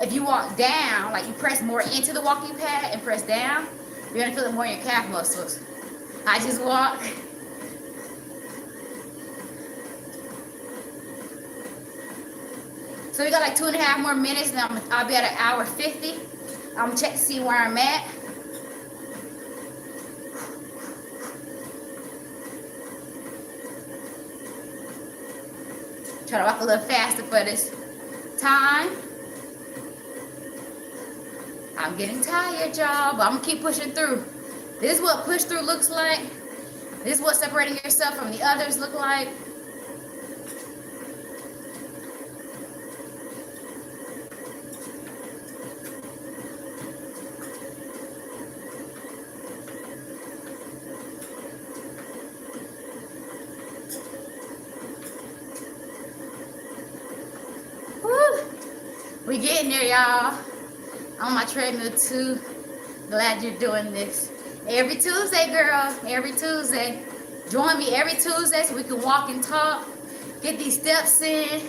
If you walk down, like you press more into the walking pad and press down, you're gonna feel it more in your calf muscles. I just walk. So we got like 2.5 more minutes, and I'll be at an hour 50. I'm gonna check to see where I'm at. Try to walk a little faster for this time. I'm getting tired, y'all, but I'm gonna keep pushing through. This is what push through looks like. This is what separating yourself from the others look like. We getting there, y'all. On my treadmill too. Glad you're doing this. Every Tuesday, girl. Every Tuesday. Join me every Tuesday so we can walk and talk. Get these steps in.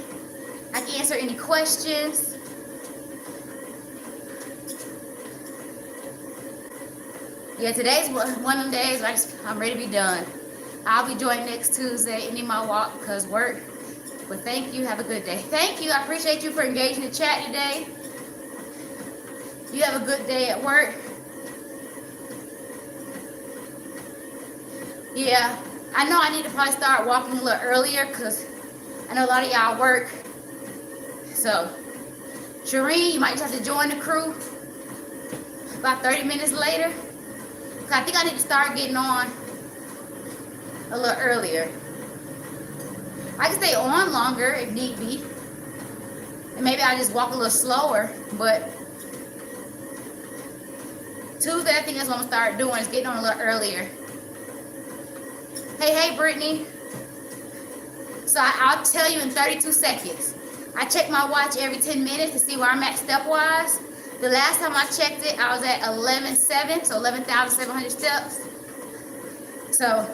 I can answer any questions. Yeah, today's one of them days I'm ready to be done. I'll be joining next Tuesday, ending my walk because work. But thank you. Have a good day. Thank you. I appreciate you for engaging the chat today. You have a good day at work. Yeah, I know I need to probably start walking a little earlier because I know a lot of y'all work. So, Shereen, you might just have to join the crew about 30 minutes later. Because I think I need to start getting on a little earlier. I can stay on longer if need be. And maybe I just walk a little slower. But Tuesday, I think that's what I'm going to start doing, is getting on a little earlier. Hey, Brittany. So I'll tell you in 32 seconds. I check my watch every 10 minutes to see where I'm at step-wise. The last time I checked it, I was at 11,700, so 11,700 steps. So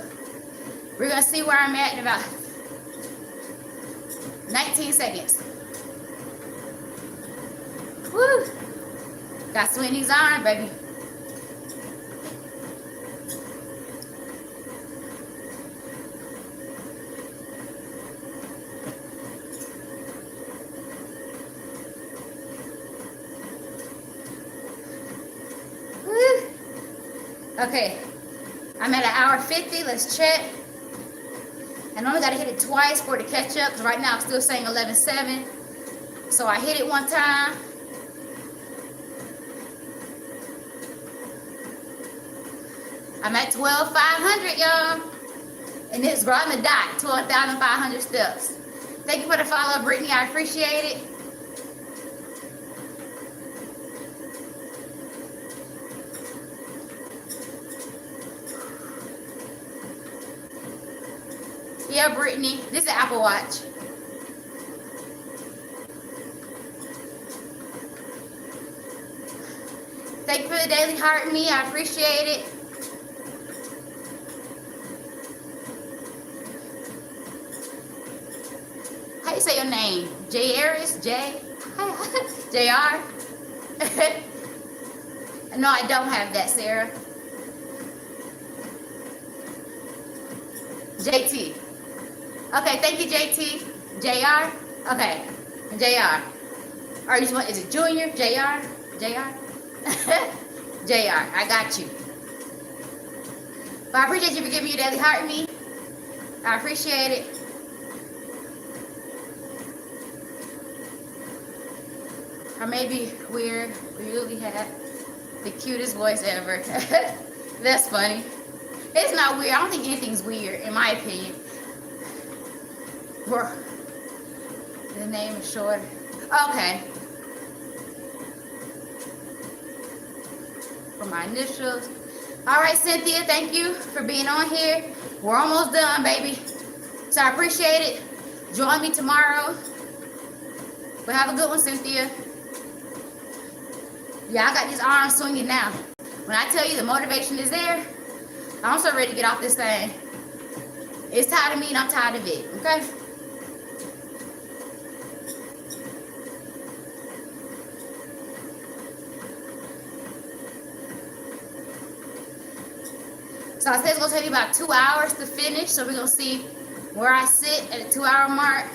we're going to see where I'm at in about 19 seconds. Woo! Got to swing these arms, baby. Woo! Okay, I'm at an hour 50. Let's check. And I only got to hit it twice for it to catch up, because right now I'm still saying 11.7. So I hit it one time. I'm at 12,500, y'all. And it's right on the dot, 12,500 steps. Thank you for the follow, Brittany. I appreciate it. Yeah, Brittany. This is Apple Watch. Thank you for the daily heart me. I appreciate it. How you say your name? J. Aris? J? JR? No, I don't have that, Sarah. JT. Okay, thank you, JT. JR? Okay. JR. Or you just want, is it Junior? JR? JR? JR, I got you. But I appreciate you for giving me your daily heart me. I appreciate it. Or maybe weird. We really have the cutest voice ever. That's funny. It's not weird. I don't think anything's weird, in my opinion. The name is short. Okay. For my initials. All right, Cynthia, thank you for being on here. We're almost done, baby. So I appreciate it. Join me tomorrow. But have a good one, Cynthia. Yeah, I got these arms swinging now. When I tell you the motivation is there, I'm so ready to get off this thing. It's tired of me and I'm tired of it, okay? So I said it's gonna take me about 2 hours to finish, so we're gonna see where I sit at the 2-hour mark.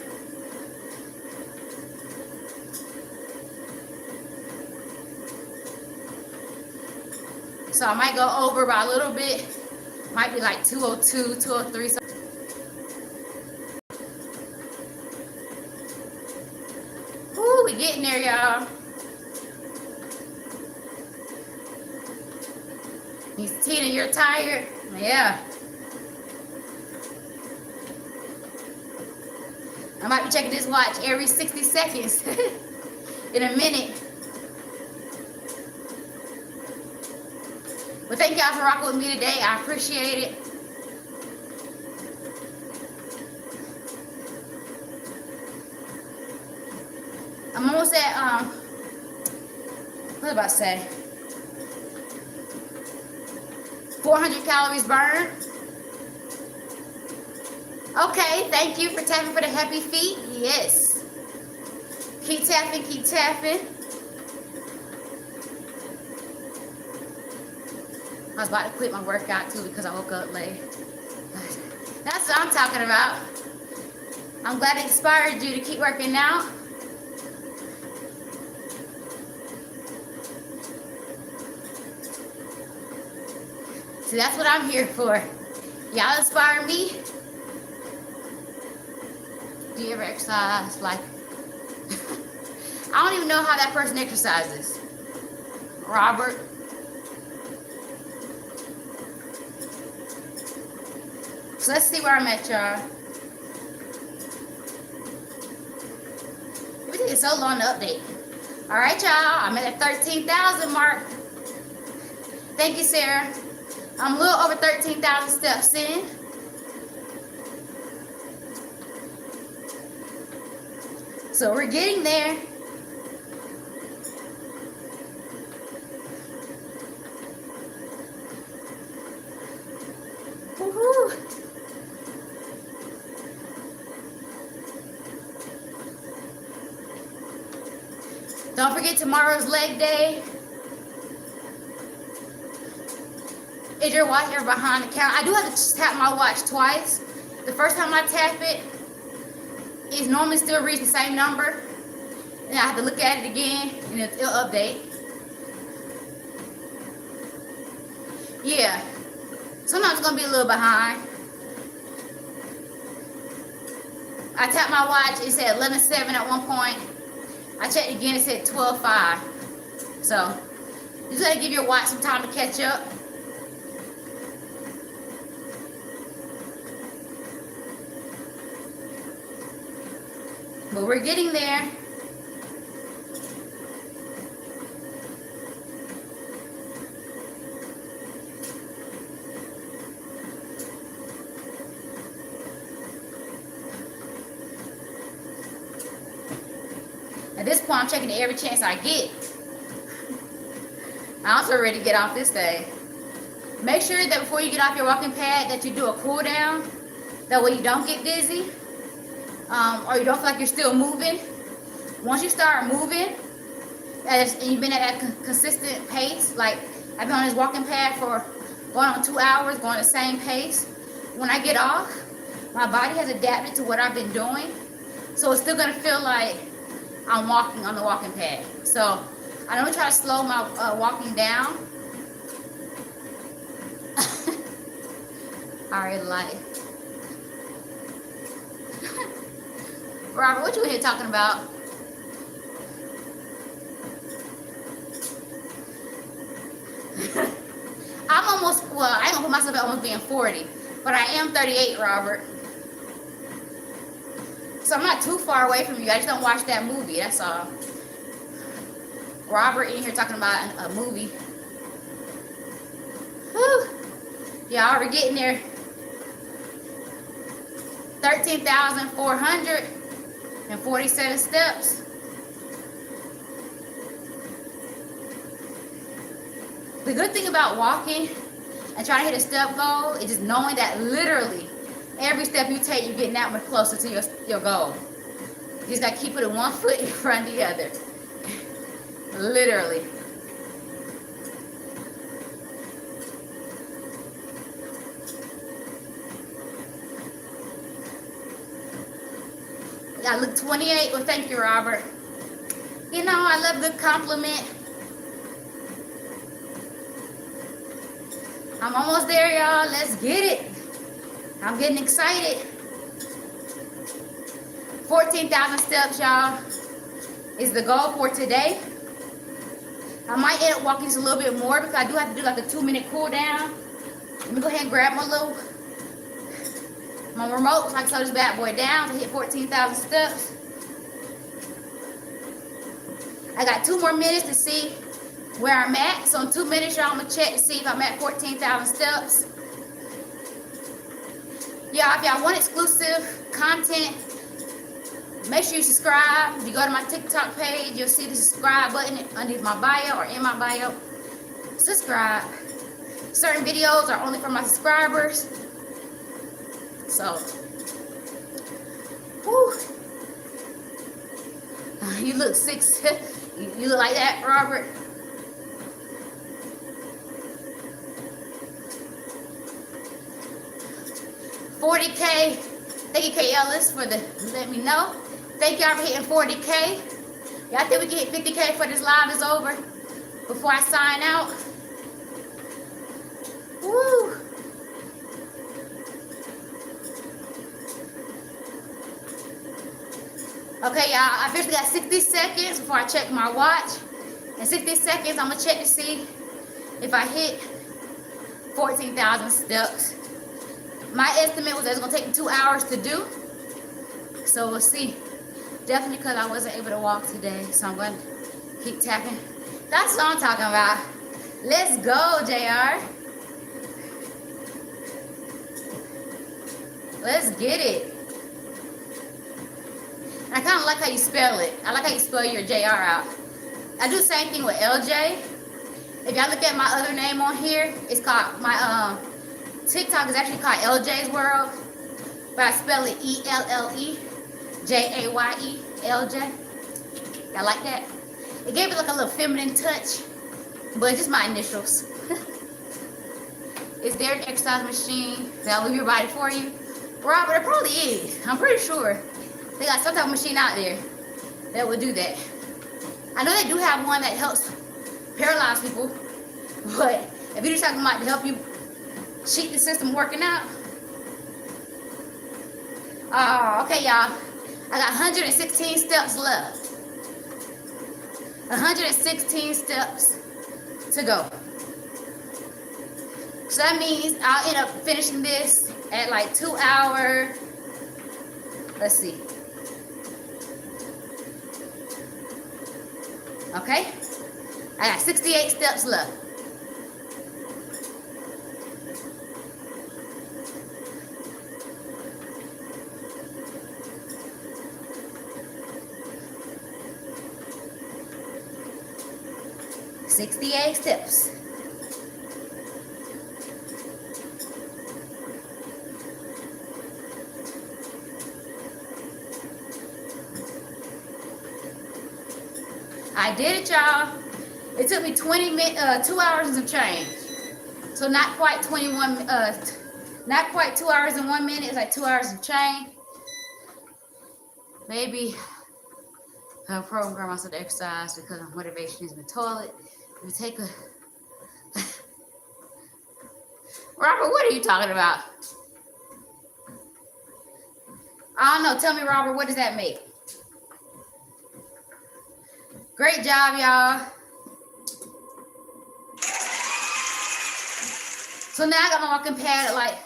So I might go over by a little bit. Might be like 202, 203. So woo, we getting there, y'all. Tina, you're tired? Yeah. I might be checking this watch every 60 seconds in a minute. But thank y'all for rocking with me today. I appreciate it. I'm almost at, what was I about to say? 400 calories burned. Okay, thank you for tapping for the happy feet. Yes. Keep tapping, keep tapping. I was about to quit my workout too because I woke up late. That's what I'm talking about. I'm glad it inspired you to keep working out. See, that's what I'm here for. Y'all inspire me. Do you ever exercise? Like, I don't even know how that person exercises. Robert. So let's see where I'm at, y'all. Everything is so long to update. All right, y'all. I'm at the 13,000 mark. Thank you, Sarah. I'm a little over 13,000 steps in. So we're getting there. Woohoo! Don't forget tomorrow's leg day. Is your watch ever behind the counter? I do have to tap my watch twice. The first time I tap it, it normally still reads the same number. And I have to look at it again and it'll update. Yeah. Sometimes it's gonna be a little behind. I tapped my watch, it said 11:07 at one point. I checked again, it said 12:05. So you just gotta give your watch some time to catch up. But we're getting there. At this point, I'm checking every chance I get. I'm also ready to get off this thing. Make sure that before you get off your walking pad that you do a cool down. That way you don't get dizzy. Or you don't feel like you're still moving. Once you start moving, and you've been at that consistent pace, like I've been on this walking pad for going on 2 hours, going the same pace. When I get off, my body has adapted to what I've been doing. So it's still gonna feel like I'm walking on the walking pad. So I normally try to slow my walking down. Alright, life. Robert, what you in here talking about? I'm almost, well, I ain't gonna put myself at almost being 40, but I am 38, Robert. So I'm not too far away from you. I just don't watch that movie, that's all. Robert in here talking about a movie. Whew. Y'all are getting there. 13,447 steps. The good thing about walking and trying to hit a step goal is just knowing that literally every step you take, you're getting that much closer to your goal. You just got to keep putting one foot in front of the other. Literally. I look 28. Well, thank you, Robert. You know, I love a good compliment. I'm almost there, y'all. Let's get it. I'm getting excited. 14,000 steps, y'all, is the goal for today. I might end up walking just a little bit more because I do have to do like a 2-minute cool down. Let me go ahead and grab my remote so I can slow this bad boy down to hit 14,000 steps. I got 2 more minutes to see where I'm at. So in 2 minutes, y'all, I'm gonna check to see if I'm at 14,000 steps. Y'all, if y'all want exclusive content, make sure you subscribe. If you go to my TikTok page, you'll see the subscribe button underneath my bio or in my bio. Subscribe. Certain videos are only for my subscribers. So, whew. You look 6. You look like that, Robert. $40K. Thank you, K. Ellis, for let me know. Thank y'all for hitting 40K. Y'all think we can hit 50K before this live is over? Before I sign out? Woo! Okay, y'all, I officially got 60 seconds before I check my watch. In 60 seconds, I'm gonna check to see if I hit 14,000 steps. My estimate was that it's gonna take me 2 hours to do. So we'll see. Definitely because I wasn't able to walk today. So I'm gonna keep tapping. That's what I'm talking about. Let's go, JR. Let's get it. And I kind of like how you spell it. I like how you spell your JR out. I do the same thing with LJ. If y'all look at my other name on here, it's called, my TikTok is actually called LJ's World. But I spell it ELLEJAYE, LJ. Y'all like that? It gave it like a little feminine touch. But it's just my initials. Is there an exercise machine that'll move your body for you? Robert, it probably is. I'm pretty sure. They got some type of machine out there that will do that. I know they do have one that helps paralyze people, but if you're just talking about to help you cheat the system working out. Okay, y'all. I got 116 steps left. 116 steps to go. So that means I'll end up finishing this at like 2 hours. Let's see. Okay? I got 68 steps left. "68 steps." I did it, y'all. It took me 2 hours and some change. So not quite 21, not quite 2 hours and 1 minute. It's like 2 hours and change. Maybe I'll program myself to exercise because my motivation is in the toilet. We take a Robert, what are you talking about? I don't know. Tell me, Robert, what does that make? Great job, y'all. So now I got my walking pad like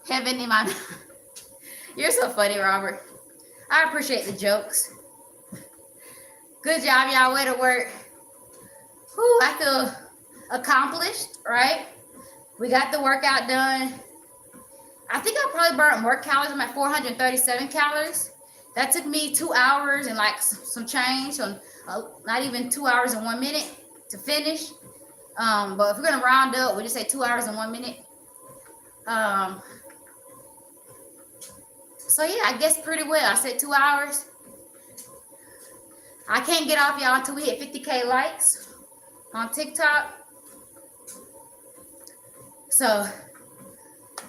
heaven in my... You're so funny, Robert. I appreciate the jokes. Good job, y'all. Way to work. Whew, I feel accomplished, right? We got the workout done. I think I probably burnt more calories than my 437 calories. That took me 2 hours and like some change, so not even 2 hours and 1 minute to finish. But if we're gonna round up, we just say 2 hours and 1 minute. So yeah, I guess pretty well. I said 2 hours. I can't get off y'all until we hit 50K likes on TikTok. So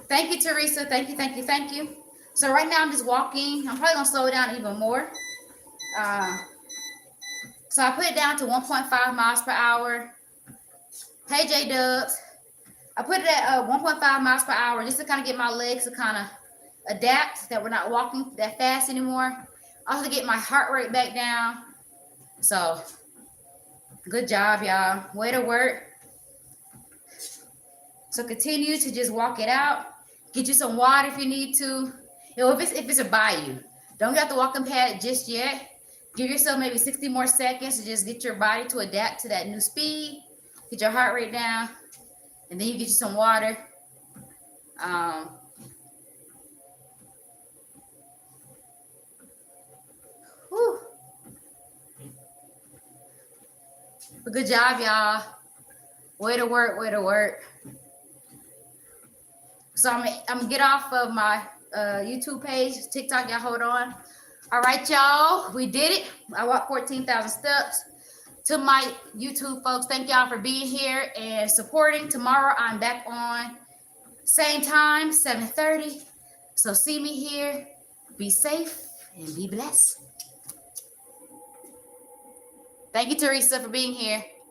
thank you, Teresa. Thank you, thank you, thank you. So right now I'm just walking. I'm probably gonna slow it down even more. So I put it down to 1.5 miles per hour. Hey, J Dubs. I put it at 1.5 miles per hour just to kind of get my legs to kind of adapt that we're not walking that fast anymore. Also to get my heart rate back down. So good job, y'all. Way to work. So continue to just walk it out. Get you some water if you need to. You know, if it's a bayou, don't get the walking pad just yet. Give yourself maybe 60 more seconds to just get your body to adapt to that new speed. Get your heart rate down, and then you get you some water. Whew. But good job, y'all. Way to work, way to work. So I'm gonna get off of my YouTube page, TikTok. Y'all hold on. All right, y'all, we did it. I walked 14,000 steps. To my YouTube folks, thank y'all for being here and supporting. Tomorrow I'm back on same time, 7:30. So see me here. Be safe and be blessed. Thank you, Teresa, for being here.